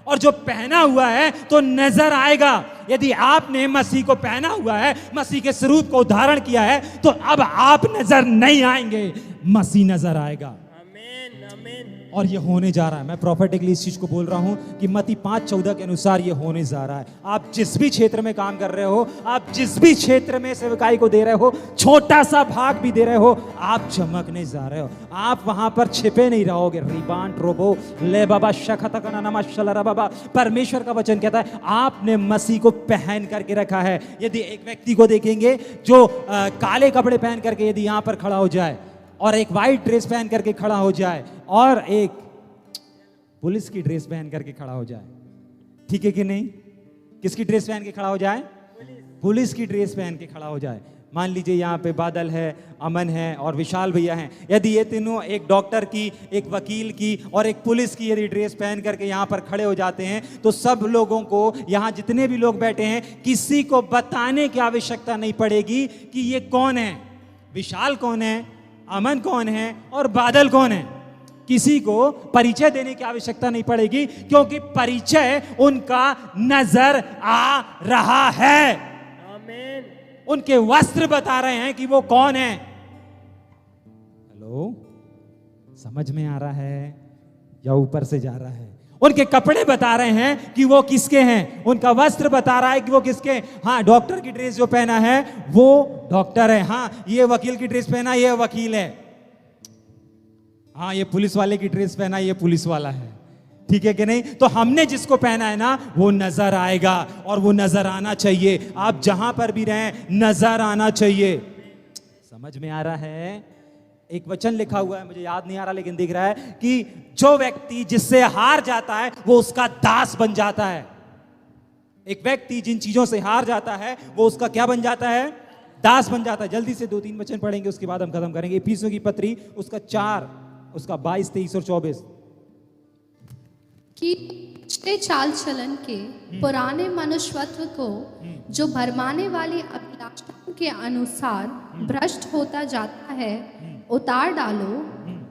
और जो पहना हुआ है तो नजर आएगा। यदि आपने मसीह को पहना हुआ है, मसीह के स्वरूप को धारण किया है, तो अब आप नजर नहीं आएंगे, मसीह नजर आएगा। आमीन, आमीन। और ये होने जा रहा है। मैं प्रॉफिटिकली इस चीज को बोल रहा हूं कि मत्ती 5:14 के अनुसार ये होने जा रहा है। आप जिस भी क्षेत्र में काम कर रहे हो, आप जिस भी क्षेत्र में सेवकाई को दे रहे हो, छोटा सा भाग भी दे रहे हो, आप चमकने जा रहे हो। आप वहां पर छिपे नहीं रहोगे। रिबान रोबो ले बाबा शखतकना नमा शलरा बाबा। परमेश्वर का वचन कहता है आपने मसीह को पहन करके रखा है। यदि एक व्यक्ति को देखेंगे जो काले कपड़े पहन करके यदि यहां पर खड़ा हो जाए, और एक वाइट ड्रेस पहन करके खड़ा हो जाए, और एक पुलिस की ड्रेस पहन करके खड़ा हो जाए, ठीक है कि नहीं? किसकी ड्रेस पहन के खड़ा हो जाए? पुलिस की ड्रेस पहन के खड़ा हो जाए। मान लीजिए यहाँ पे बादल है, अमन है और विशाल भैया हैं। यदि ये तीनों, एक डॉक्टर की, एक वकील की और एक पुलिस की यदि ड्रेस पहन करके यहाँ पर खड़े हो जाते हैं, तो सब लोगों को, यहाँ जितने भी लोग बैठे हैं, किसी को बताने की आवश्यकता नहीं पड़ेगी कि ये कौन है, विशाल कौन है, अमन कौन है और बादल कौन है। किसी को परिचय देने की आवश्यकता नहीं पड़ेगी, क्योंकि परिचय उनका नजर आ रहा है। आमीन। उनके वस्त्र बता रहे हैं कि वो कौन है। हेलो, समझ में आ रहा है या ऊपर से जा रहा है? उनके कपड़े बता रहे हैं कि वो किसके हैं, उनका वस्त्र बता रहा है कि वो किसके। हाँ, डॉक्टर की ड्रेस जो पहना है वो डॉक्टर है। हाँ, ये वकील की ड्रेस पहना ये वकील है। हाँ, ये पुलिस वाले की ड्रेस पहना ये पुलिस वाला है। ठीक है कि नहीं? तो हमने जिसको पहना है ना, वो नजर आएगा, और वो नजर आना चाहिए। आप जहां पर भी रहें, नजर आना चाहिए। समझ में आ रहा है? एक वचन लिखा हुआ है, मुझे याद नहीं आ रहा, लेकिन दिख रहा है कि जो व्यक्ति जिससे हार जाता है वो उसका दास बन जाता है। एक व्यक्ति जिन चीजों से हार जाता है वो उसका क्या बन जाता है? दास बन जाता है। जल्दी से 2-3 वचन पढ़ेंगे, उसके बाद हम खत्म करेंगे। इफिसियों की पत्री उसका 4, उसका 22, 23 और 24। कि पिछले चाल चलन के पुराने मनुष्यत्व को जो भरमाने वाली अभिलाषाओं के अनुसार भ्रष्ट होता जाता है उतार डालो,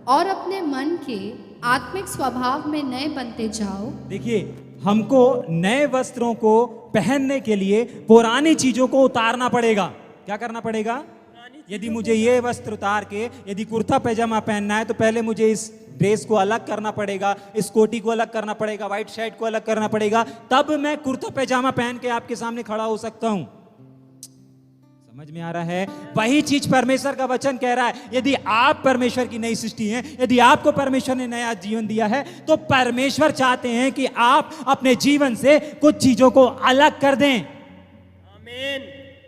और अपने मन के आत्मिक स्वभाव में नए बनते जाओ। देखिए, हमको नए वस्त्रों को पहनने के लिए पुरानी चीजों को उतारना पड़ेगा। क्या करना पड़ेगा? यदि मुझे ये वस्त्र उतार के यदि कुर्ता पैजामा पहनना है, तो पहले मुझे इस ड्रेस को अलग करना पड़ेगा, इस कोटी को अलग करना पड़ेगा, व्हाइट शर्ट को अलग करना पड़ेगा, तब मैं कुर्ता पैजामा पहन के आपके सामने खड़ा हो सकता हूं। समझ में आ रहा है? वही चीज परमेश्वर का वचन कह रहा है। यदि आप परमेश्वर की नई सृष्टि हैं, यदि आपको परमेश्वर ने नया जीवन दिया है, तो परमेश्वर चाहते हैं कि आप अपने जीवन से कुछ चीजों को अलग कर दें। आमीन।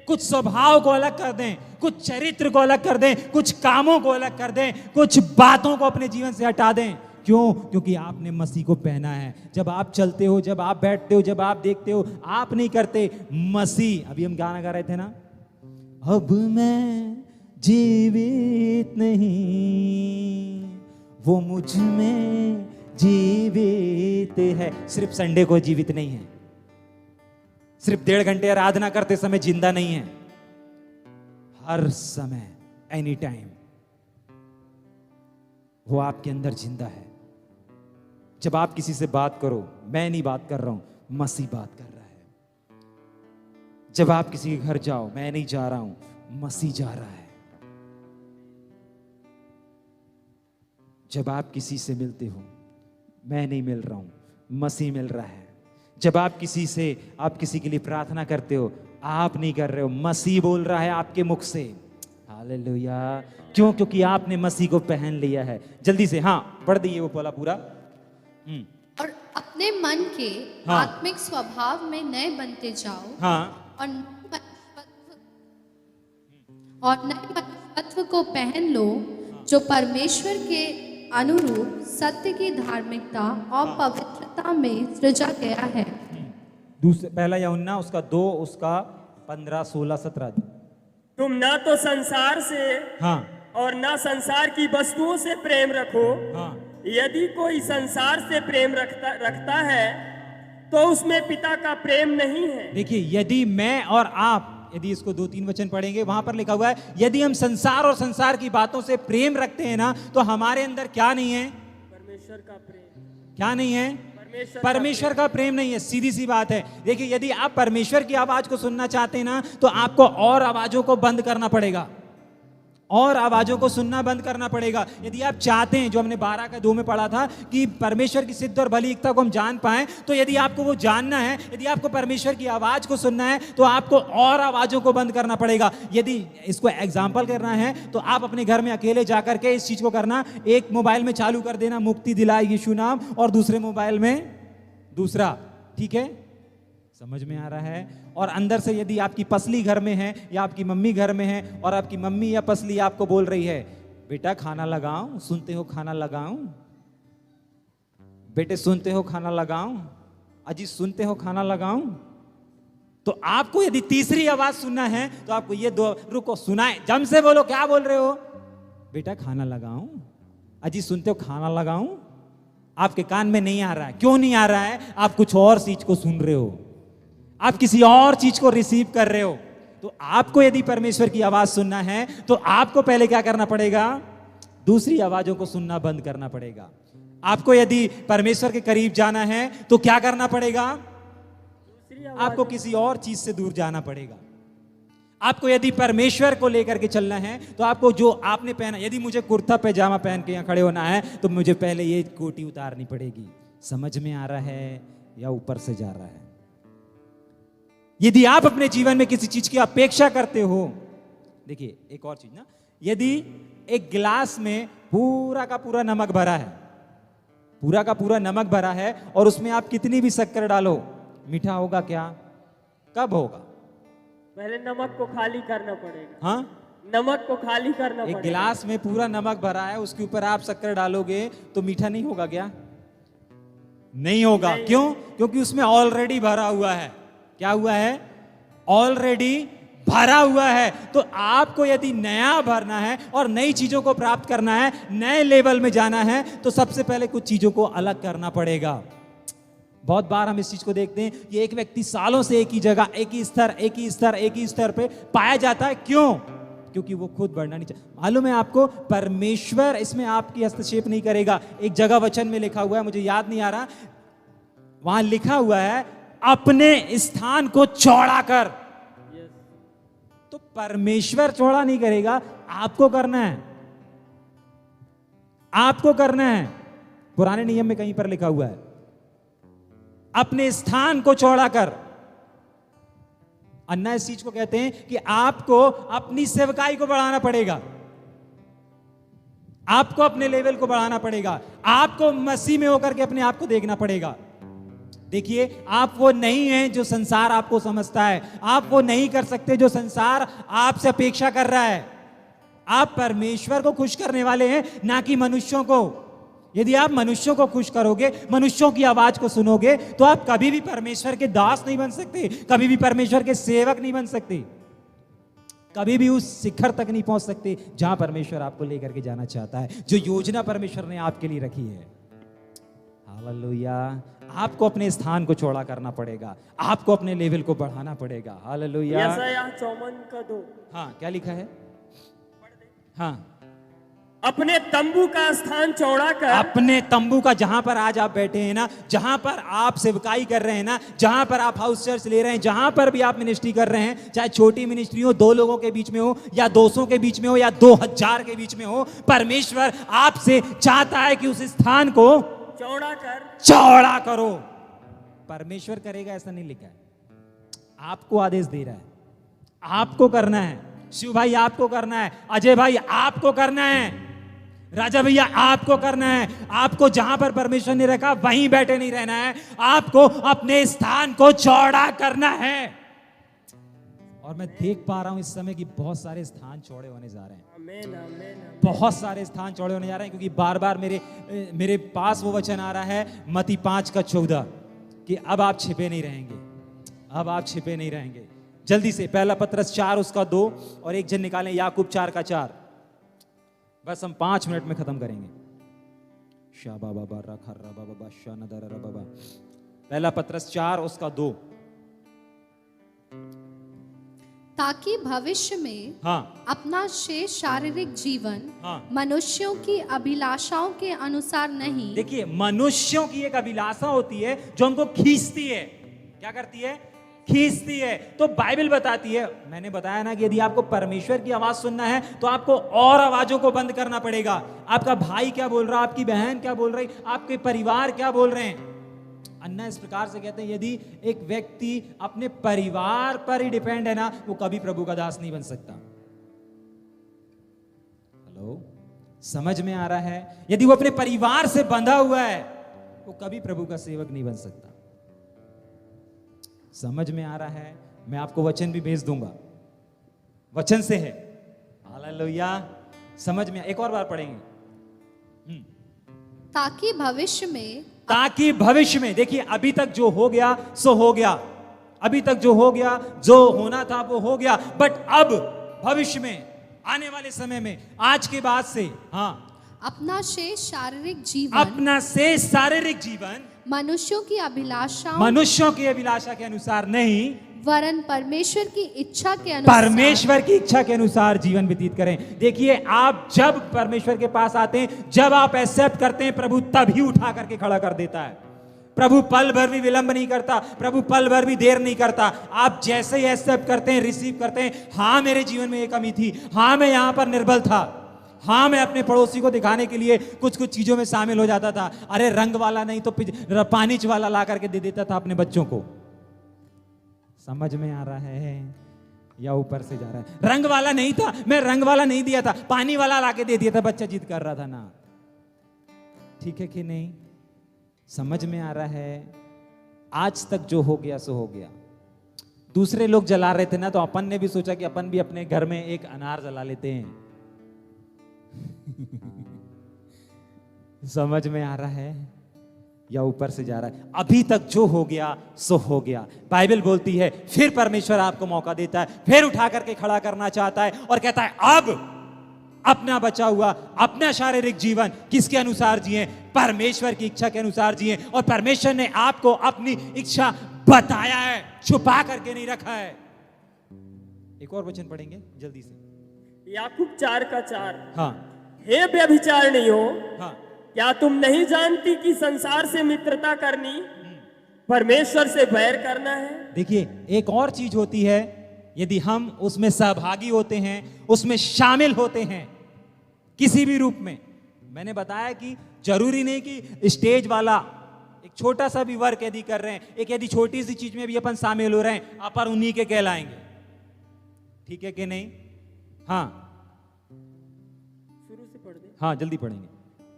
कुछ स्वभाव को अलग कर दें, कुछ चरित्र को अलग कर दें, कुछ कामों को अलग कर दें, कुछ बातों को अपने जीवन से हटा दें। क्यों? क्योंकि आपने मसीह को पहना है। जब आप चलते हो, जब आप बैठते हो, जब आप देखते हो, आप नहीं करते, मसीह। अभी हम गाना गा रहे थे ना, अब मैं जीवित नहीं, वो मुझ में जीवित है। सिर्फ संडे को जीवित नहीं है, सिर्फ 1.5 घंटे आराधना करते समय जिंदा नहीं है, हर समय, एनी टाइम वो आपके अंदर जिंदा है। जब आप किसी से बात करो, मैं नहीं बात कर रहा हूं, मसीह बात कर रहा है। जब आप किसी के घर जाओ, मैं नहीं जा रहा हूं, मसीह जा रहा है। जब आप किसी से मिलते हो, मैं नहीं मिल रहा हूं, मसीह मिल रहा है। जब आप किसी के लिए प्रार्थना करते हो, आप नहीं कर रहे हो, मसीह बोल रहा है आपके मुख से। हालेलुया। क्यों? क्योंकि आपने मसीह को पहन लिया है। जल्दी से हाँ पढ़ दीजिए वो बोला पूरा। और अपने मन के हाँ। आत्मिक स्वभाव में नए बनते जाओ। हाँ, और नए मनुष्यत्व को पहन लो, जो परमेश्वर के अनुरूप सत्य की धार्मिकता और पवित्रता में सृजा गया है। पहला यूहन्ना उसका 2 उसका 15 16 17। तुम ना तो संसार से हाँ और ना संसार की वस्तुओं से प्रेम रखो। हाँ यदि कोई संसार से प्रेम रखता है तो उसमें पिता का प्रेम नहीं है। देखिए, यदि मैं और आप, यदि इसको 2-3 वचन पढ़ेंगे, वहां पर लिखा हुआ है यदि हम संसार और संसार की बातों से प्रेम रखते हैं ना, तो हमारे अंदर क्या नहीं है? परमेश्वर का प्रेम। क्या नहीं है? परमेश्वर का प्रेम नहीं है। सीधी सी बात है। देखिए, यदि आप परमेश्वर की आवाज को सुनना चाहते हैं ना, तो आपको और आवाजों को बंद करना पड़ेगा, और आवाजों को सुनना बंद करना पड़ेगा। यदि आप चाहते हैं, जो हमने 12:2 में पढ़ा था, कि परमेश्वर की सिद्ध और भली इच्छा को हम जान पाएं, तो यदि आपको वो जानना है, यदि आपको परमेश्वर की आवाज को सुनना है, तो आपको और आवाजों को बंद करना पड़ेगा। यदि इसको एग्जाम्पल करना है, तो आप अपने घर में अकेले जाकर के इस चीज को करना, एक मोबाइल में चालू कर देना मुक्ति दिलाए यीशु नाम, और दूसरे मोबाइल में दूसरा। ठीक है, समझ में आ रहा है? और अंदर से यदि आपकी पसली घर में है या आपकी मम्मी घर में है, और आपकी मम्मी या पसली आपको बोल रही है, बेटा खाना लगाऊं, सुनते हो खाना लगाऊं, बेटे सुनते हो खाना लगाऊं, अजी सुनते हो खाना लगाऊं, तो आपको यदि तीसरी आवाज सुनना है, तो आपको ये 2, रुको सुनाए, जम से बोलो, क्या बोल रहे हो? बेटा खाना लगाऊं, अजी सुनते हो खाना लगाऊं। आपके कान में नहीं आ रहा है। क्यों नहीं आ रहा है? आप कुछ और चीज को सुन रहे हो, आप किसी और चीज को रिसीव कर रहे हो। तो आपको यदि परमेश्वर की आवाज सुनना है, तो आपको पहले क्या करना पड़ेगा? दूसरी आवाजों को सुनना बंद करना पड़ेगा। आपको यदि परमेश्वर के करीब जाना है, तो क्या करना पड़ेगा? आपको किसी और चीज से दूर जाना पड़ेगा। आपको यदि परमेश्वर को लेकर के चलना है, तो आपको जो आपने पहना, यदि मुझे कुर्ता पैजामा पहन के यहाँ खड़े होना है, तो मुझे पहले ये कोटी उतारनी पड़ेगी। समझ में आ रहा है या ऊपर से जा रहा है? यदि आप अपने जीवन में किसी चीज की अपेक्षा करते हो, देखिए एक और चीज ना, यदि एक गिलास में पूरा का पूरा नमक भरा है, पूरा का पूरा नमक भरा है, और उसमें आप कितनी भी शक्कर डालो, मीठा होगा क्या? कब होगा? पहले नमक को खाली करना पड़ेगा। हाँ, नमक को खाली करना एक पड़ेगा। गिलास में पूरा नमक भरा है, उसके ऊपर आप शक्कर डालोगे तो मीठा नहीं होगा क्या? नहीं होगा। क्यों? क्योंकि उसमें ऑलरेडी भरा हुआ है। क्या हुआ है? ऑलरेडी भरा हुआ है। तो आपको यदि नया भरना है और नई चीजों को प्राप्त करना है, नए लेवल में जाना है, तो सबसे पहले कुछ चीजों को अलग करना पड़ेगा। बहुत बार हम इस चीज को देखते हैं कि एक व्यक्ति सालों से एक ही जगह, एक ही स्तर पे पाया जाता है। क्यों? क्योंकि वो खुद बढ़ना नहीं चाहता। मालूम है आपको, परमेश्वर इसमें आपकी हस्तक्षेप नहीं करेगा। एक जगह वचन में लिखा हुआ है, मुझे याद नहीं आ रहा, वहां लिखा हुआ है, अपने स्थान को चौड़ा कर। तो परमेश्वर चौड़ा नहीं करेगा, आपको करना है, आपको करना है। पुराने नियम में कहीं पर लिखा हुआ है, अपने स्थान को चौड़ा कर। अन्ना इस चीज को कहते हैं कि आपको अपनी सेवकाई को बढ़ाना पड़ेगा, आपको अपने लेवल को बढ़ाना पड़ेगा, आपको मसीह में होकर के अपने आप को देखना पड़ेगा। देखिए, आप वो नहीं हैं जो संसार आपको समझता है, आप वो नहीं कर सकते जो संसार आपसे अपेक्षा कर रहा है। आप परमेश्वर को खुश करने वाले हैं, ना कि मनुष्यों को। यदि आप मनुष्यों को खुश करोगे, मनुष्यों की आवाज को सुनोगे, तो आप कभी भी परमेश्वर के दास नहीं बन सकते, कभी भी परमेश्वर के सेवक नहीं बन सकते, कभी भी उस शिखर तक नहीं पहुंच सकते जहां परमेश्वर आपको लेकर के जाना चाहता है, जो योजना परमेश्वर ने आपके लिए रखी है। हालेलुया। आपको अपने स्थान को चौड़ा करना पड़ेगा, आपको अपने लेवल को बढ़ाना पड़ेगा। हालेलुया। यशायाह 54:2। हाँ, क्या लिखा है? हाँ, अपने तंबू का स्थान चौड़ा कर। अपने तंबू का, जहां पर आज आप बैठे हैं ना, जहां पर आप सेवकाई कर रहे हैं ना, जहां पर आप हाउस चर्च ले रहे हैं, जहां पर भी आप मिनिस्ट्री कर रहे हैं, चाहे छोटी मिनिस्ट्री हो, 2 लोगों के बीच में हो, या 200 के बीच में हो, या 2000 के बीच में हो, परमेश्वर आपसे चाहता है कि उस स्थान को चौड़ा करो। परमेश्वर करेगा ऐसा नहीं लिखा है, आपको आदेश दे रहा है, आपको करना है। शिव भाई आपको करना है, अजय भाई आपको करना है, राजा भैया आपको करना है। आपको जहां पर परमेश्वर ने रखा वहीं बैठे नहीं रहना है, आपको अपने स्थान को चौड़ा करना है। और मैं देख पा रहा हूं इस समय कि बहुत सारे स्थान चौड़े होने जा रहे हैं। आमीन, आमीन। बहुत सारे स्थान चौड़े होने जा रहे हैं, क्योंकि बार बार मेरे पास वो वचन आ रहा है, मत्ती 5:14, कि अब आप छिपे नहीं रहेंगे, अब आप छिपे नहीं रहेंगे। जल्दी से पहला पत्रस 4 उसका 2 और एक जन निकालें याकूब 4 का 4। बस हम 5 मिनट में खत्म करेंगे। शाबा बाबा रखा रबा बाबा शानदार रबा। पहला पत्रस 4 उसका 2। ताकि भविष्य में हाँ अपना शेष शारीरिक जीवन हाँ। मनुष्यों की अभिलाषाओं के अनुसार नहीं। देखिए, मनुष्यों की एक अभिलाषा होती है जो हमको खींचती है। क्या करती है? खींचती है। तो बाइबल बताती है, मैंने बताया ना कि यदि आपको परमेश्वर की आवाज सुनना है तो आपको और आवाजों को बंद करना पड़ेगा। आपका भाई क्या बोल रहा है, आपकी बहन क्या बोल रही, आपके परिवार क्या बोल रहे हैं। अन्ना इस प्रकार से कहते हैं, यदि एक व्यक्ति अपने परिवार पर ही डिपेंड है ना, वो कभी प्रभु का दास नहीं बन सकता। हेलो, समझ में आ रहा है? यदि वो अपने परिवार से बंधा हुआ है वो कभी प्रभु का सेवक नहीं बन सकता। समझ में आ रहा है? मैं आपको वचन भी भेज दूंगा, वचन से है। हालेलुया। समझ में? एक और बार पढ़ेंगे। ताकि भविष्य में, ताकि भविष्य में, देखिए अभी तक जो हो गया सो हो गया, अभी तक जो हो गया, जो होना था वो हो गया, बट अब भविष्य में, आने वाले समय में, आज के बाद से, हाँ, अपना शेष शारीरिक जीवन, अपना से शारीरिक जीवन मनुष्यों की अभिलाषाओं, मनुष्यों की अभिलाषा के अनुसार नहीं, वरन परमेश्वर की इच्छा के अनुसार, परमेश्वर की इच्छा के अनुसार जीवन व्यतीत करें। देखिए, आप जब परमेश्वर के पास आते हैं, जब आप एक्सेप्ट करते हैं, प्रभु तभी उठा करके खड़ा कर देता है। प्रभु पल भर भी विलंब नहीं करता, प्रभु पल भर भी देर नहीं करता। आप जैसे ही एक्सेप्ट करते हैं, रिसीव करते हैं, हाँ मेरे जीवन में ये कमी थी, हाँ मैं यहां पर निर्बल था, हाँ मैं अपने पड़ोसी को दिखाने के लिए कुछ कुछ चीजों में शामिल हो जाता था। अरे रंग वाला नहीं तो पानीच वाला ला करके दे देता था अपने बच्चों को। समझ में आ रहा है या ऊपर से जा रहा है? रंग वाला नहीं था, मैं रंग वाला नहीं दिया था, पानी वाला लाके दे दिया था, बच्चा जिद कर रहा था ना। ठीक है कि नहीं? समझ में आ रहा है? आज तक जो हो गया सो हो गया। दूसरे लोग जला रहे थे ना, तो अपन ने भी सोचा कि अपन भी अपने घर में एक अनार जला लेते हैं। समझ में आ रहा है या ऊपर से जा रहा है? अभी तक जो हो गया सो हो गया। बाइबल बोलती है फिर परमेश्वर आपको मौका देता है, फिर उठा करके खड़ा करना चाहता है और कहता है अब अपना बचा हुआ अपना शारीरिक जीवन किसके अनुसार जिए? परमेश्वर की इच्छा के अनुसार जिए। और परमेश्वर ने आपको अपनी इच्छा बताया है, छुपा करके नहीं रखा है। एक और वचन पढ़ेंगे जल्दी से, याकूब 4 का 4। हाँ हे व्यभिचारिणियों, हाँ, क्या तुम नहीं जानती कि संसार से मित्रता करनी परमेश्वर से बैर करना है? देखिए एक और चीज होती है, यदि हम उसमें सहभागी होते हैं, उसमें शामिल होते हैं किसी भी रूप में। मैंने बताया कि जरूरी नहीं कि स्टेज वाला एक छोटा सा भी वर्क यदि कर रहे हैं, एक यदि छोटी सी चीज में भी अपन शामिल हो रहे हैं, अपन उन्हीं के कहलाएंगे। ठीक है कि नहीं? हाँ शुरू से पढ़ दे। हाँ जल्दी पढ़ेंगे।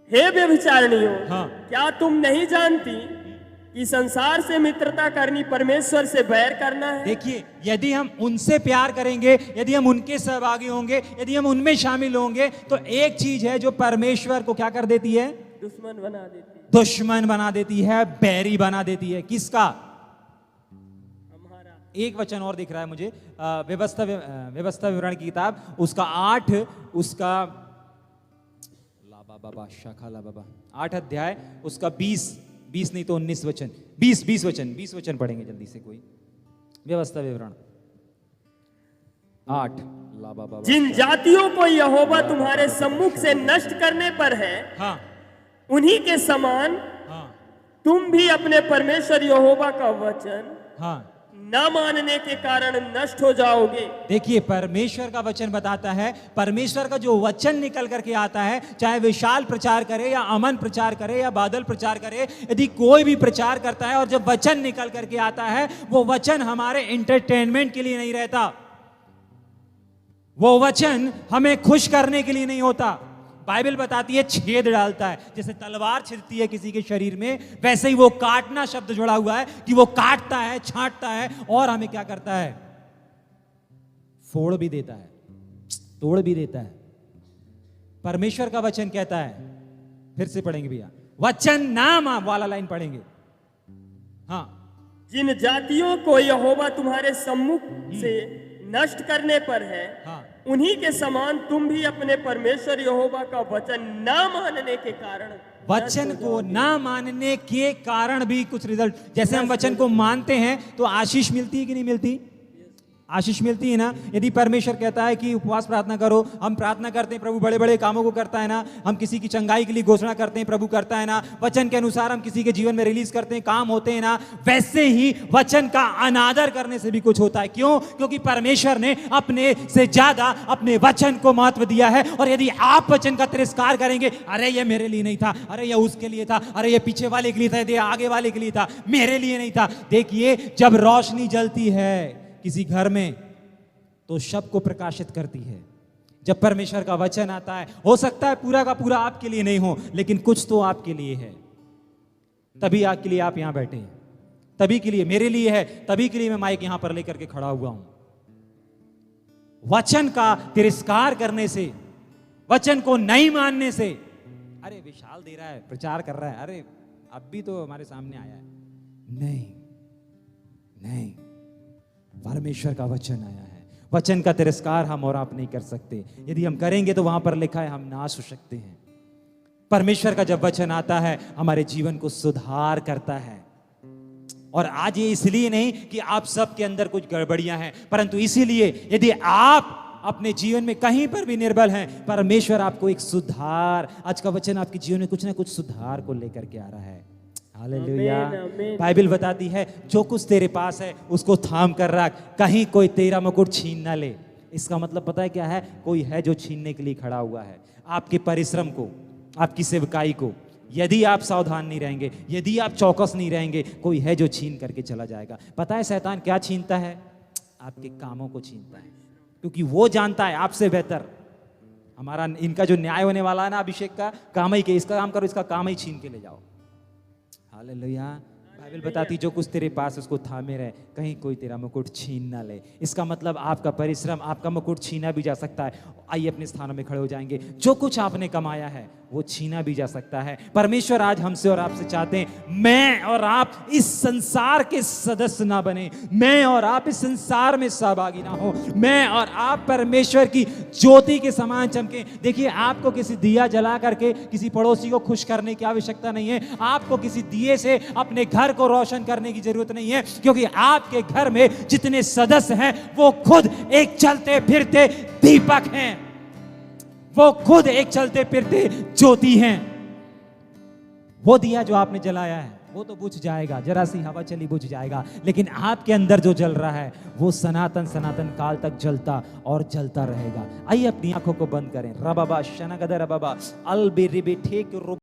हे व्यभिचारिणियों, हाँ। क्या तुम नहीं जानती कि संसार से मित्रता करनी परमेश्वर से बैर करना है? देखिए यदि हम उनसे प्यार करेंगे, यदि हम उनके सहभागी होंगे, यदि हम उनमें शामिल होंगे, तो एक चीज है जो परमेश्वर को क्या कर देती है? दुश्मन बना देती है। दुश्मन बना देती है, बैरी बना देती है। किसका? हमारा। एक वचन और दिख रहा है मुझे, व्यवस्था विवरण की किताब उसका 8 उसका बाबा शाखा ला बाबा 8 अध्याय उसका 20 नहीं तो 19 वचन, 20 वचन पढ़ेंगे जल्दी से। कोई व्यवस्था विवरण 8 ला बाबा। जिन जातियों को यहोवा तुम्हारे सम्मुख से नष्ट करने पर है, हाँ उन्हीं के समान हाँ तुम भी अपने परमेश्वर यहोवा का वचन हाँ न मानने के कारण नष्ट हो जाओगे। देखिए परमेश्वर का वचन बताता है, परमेश्वर का जो वचन निकल करके आता है, चाहे विशाल प्रचार करे या अमन प्रचार करे या बादल प्रचार करे, यदि कोई भी प्रचार करता है और जब वचन निकल करके आता है, वो वचन हमारे एंटरटेनमेंट के लिए नहीं रहता, वो वचन हमें खुश करने के लिए नहीं होता। बाइबल बताती है छेद डालता है, जैसे तलवार छिदती है किसी के शरीर में, वैसे ही वो काटना शब्द जुड़ा हुआ है कि वो काटता है, छांटता है और हमें क्या करता है? फोड़ भी देता है, तोड़ भी देता है। परमेश्वर का वचन कहता है, फिर से पढ़ेंगे भैया, वचन नाम वाला लाइन पढ़ेंगे। हाँ जिन जातियों को यहोवा तुम्हारे सम्मुख से नष्ट करने पर है, हाँ। उन्हीं के समान तुम भी अपने परमेश्वर यहोवा का वचन न मानने के कारण वचन को ना मानने के कारण भी कुछ रिजल्ट, जैसे हम वचन को मानते हैं तो आशीष मिलती है कि नहीं मिलती? आशीष मिलती है ना। यदि परमेश्वर कहता है कि उपवास प्रार्थना करो, हम प्रार्थना करते हैं, प्रभु बड़े बड़े कामों को करता है ना। हम किसी की चंगाई के लिए घोषणा करते हैं, प्रभु करता है ना। वचन के अनुसार हम किसी के जीवन में रिलीज करते हैं, काम होते हैं ना। वैसे ही वचन का अनादर करने से भी कुछ होता है। क्यों? क्योंकि परमेश्वर ने अपने से ज्यादा अपने वचन को महत्व दिया है। और यदि आप वचन का तिरस्कार करेंगे, अरे ये मेरे लिए नहीं था, अरे ये उसके लिए था, अरे ये पीछे वाले के लिए था, ये आगे वाले के लिए था, मेरे लिए नहीं था। देखिए, जब रोशनी जलती है किसी घर में तो शब को प्रकाशित करती है। जब परमेश्वर का वचन आता है, हो सकता है पूरा का पूरा आपके लिए नहीं हो, लेकिन कुछ तो आपके लिए है। तभी आपके लिए आप यहां बैठे हैं, तभी के लिए मेरे लिए है, तभी के लिए मैं माइक यहां पर लेकर के खड़ा हुआ हूं। वचन का तिरस्कार करने से, वचन को नहीं मानने से, अरे विशाल दे रहा है, प्रचार कर रहा है, अरे अब भी तो हमारे सामने आया है, नहीं नहीं, परमेश्वर का वचन आया है। वचन का तिरस्कार हम और आप नहीं कर सकते। यदि हम करेंगे तो वहां पर लिखा है हम नाश हो सकते हैं। परमेश्वर का जब वचन आता है, हमारे जीवन को सुधार करता है। और आज ये इसलिए नहीं कि आप सबके अंदर कुछ गड़बड़ियां हैं, परंतु इसीलिए यदि आप अपने जीवन में कहीं पर भी निर्बल हैं, परमेश्वर आपको एक सुधार, आज का वचन आपके जीवन में कुछ ना कुछ सुधार को लेकर के आ रहा है। हालेलुया। बाइबल बताती है, जो कुछ तेरे पास है उसको थाम कर रख, कहीं कोई तेरा मुकुट छीन ना ले। इसका मतलब पता है क्या है? कोई है जो छीनने के लिए खड़ा हुआ है आपके परिश्रम को, आपकी सेवकाई को। यदि आप सावधान नहीं रहेंगे, यदि आप चौकस नहीं रहेंगे, कोई है जो छीन करके चला जाएगा। पता है शैतान क्या छीनता है? आपके कामों को छीनता है, क्योंकि वो जानता है आपसे बेहतर। हमारा इनका जो न्याय होने वाला है ना, अभिषेक का काम ही के, इसका काम करो, इसका काम ही छीन के ले जाओ। हालेलुया। बाइबल बताती, जो कुछ तेरे पास उसको थामे रहे, कहीं कोई तेरा मुकुट छीन ना ले। इसका मतलब आपका परिश्रम, आपका मुकुट छीना भी जा सकता है। आइए अपने स्थानों में खड़े हो जाएंगे। जो कुछ आपने कमाया है वो छीना भी जा सकता है। परमेश्वर आज हमसे और आपसे चाहते हैं, मैं और आप इस संसार के सदस्य ना बने, मैं और आप इस संसार में सहभागी ना हो, मैं और आप परमेश्वर की ज्योति के समान चमके। देखिए, आपको किसी दिया जला करके किसी पड़ोसी को खुश करने की आवश्यकता नहीं है। आपको किसी दिए से अपने घर को रोशन करने की जरूरत नहीं है, क्योंकि आपके घर में जितने सदस्य हैं वो खुद एक चलते फिरते दीपक हैं, वो खुद एक चलते फिरते ज्योति हैं। वो दिया जो आपने जलाया है वो तो बुझ जाएगा, जरा सी हवा चली बुझ जाएगा, लेकिन आपके अंदर जो जल रहा है वो सनातन सनातन काल तक जलता और जलता रहेगा। आइए अपनी आंखों को बंद करें। रबाबा शनगद रबाबा अल बिरिबि ठीक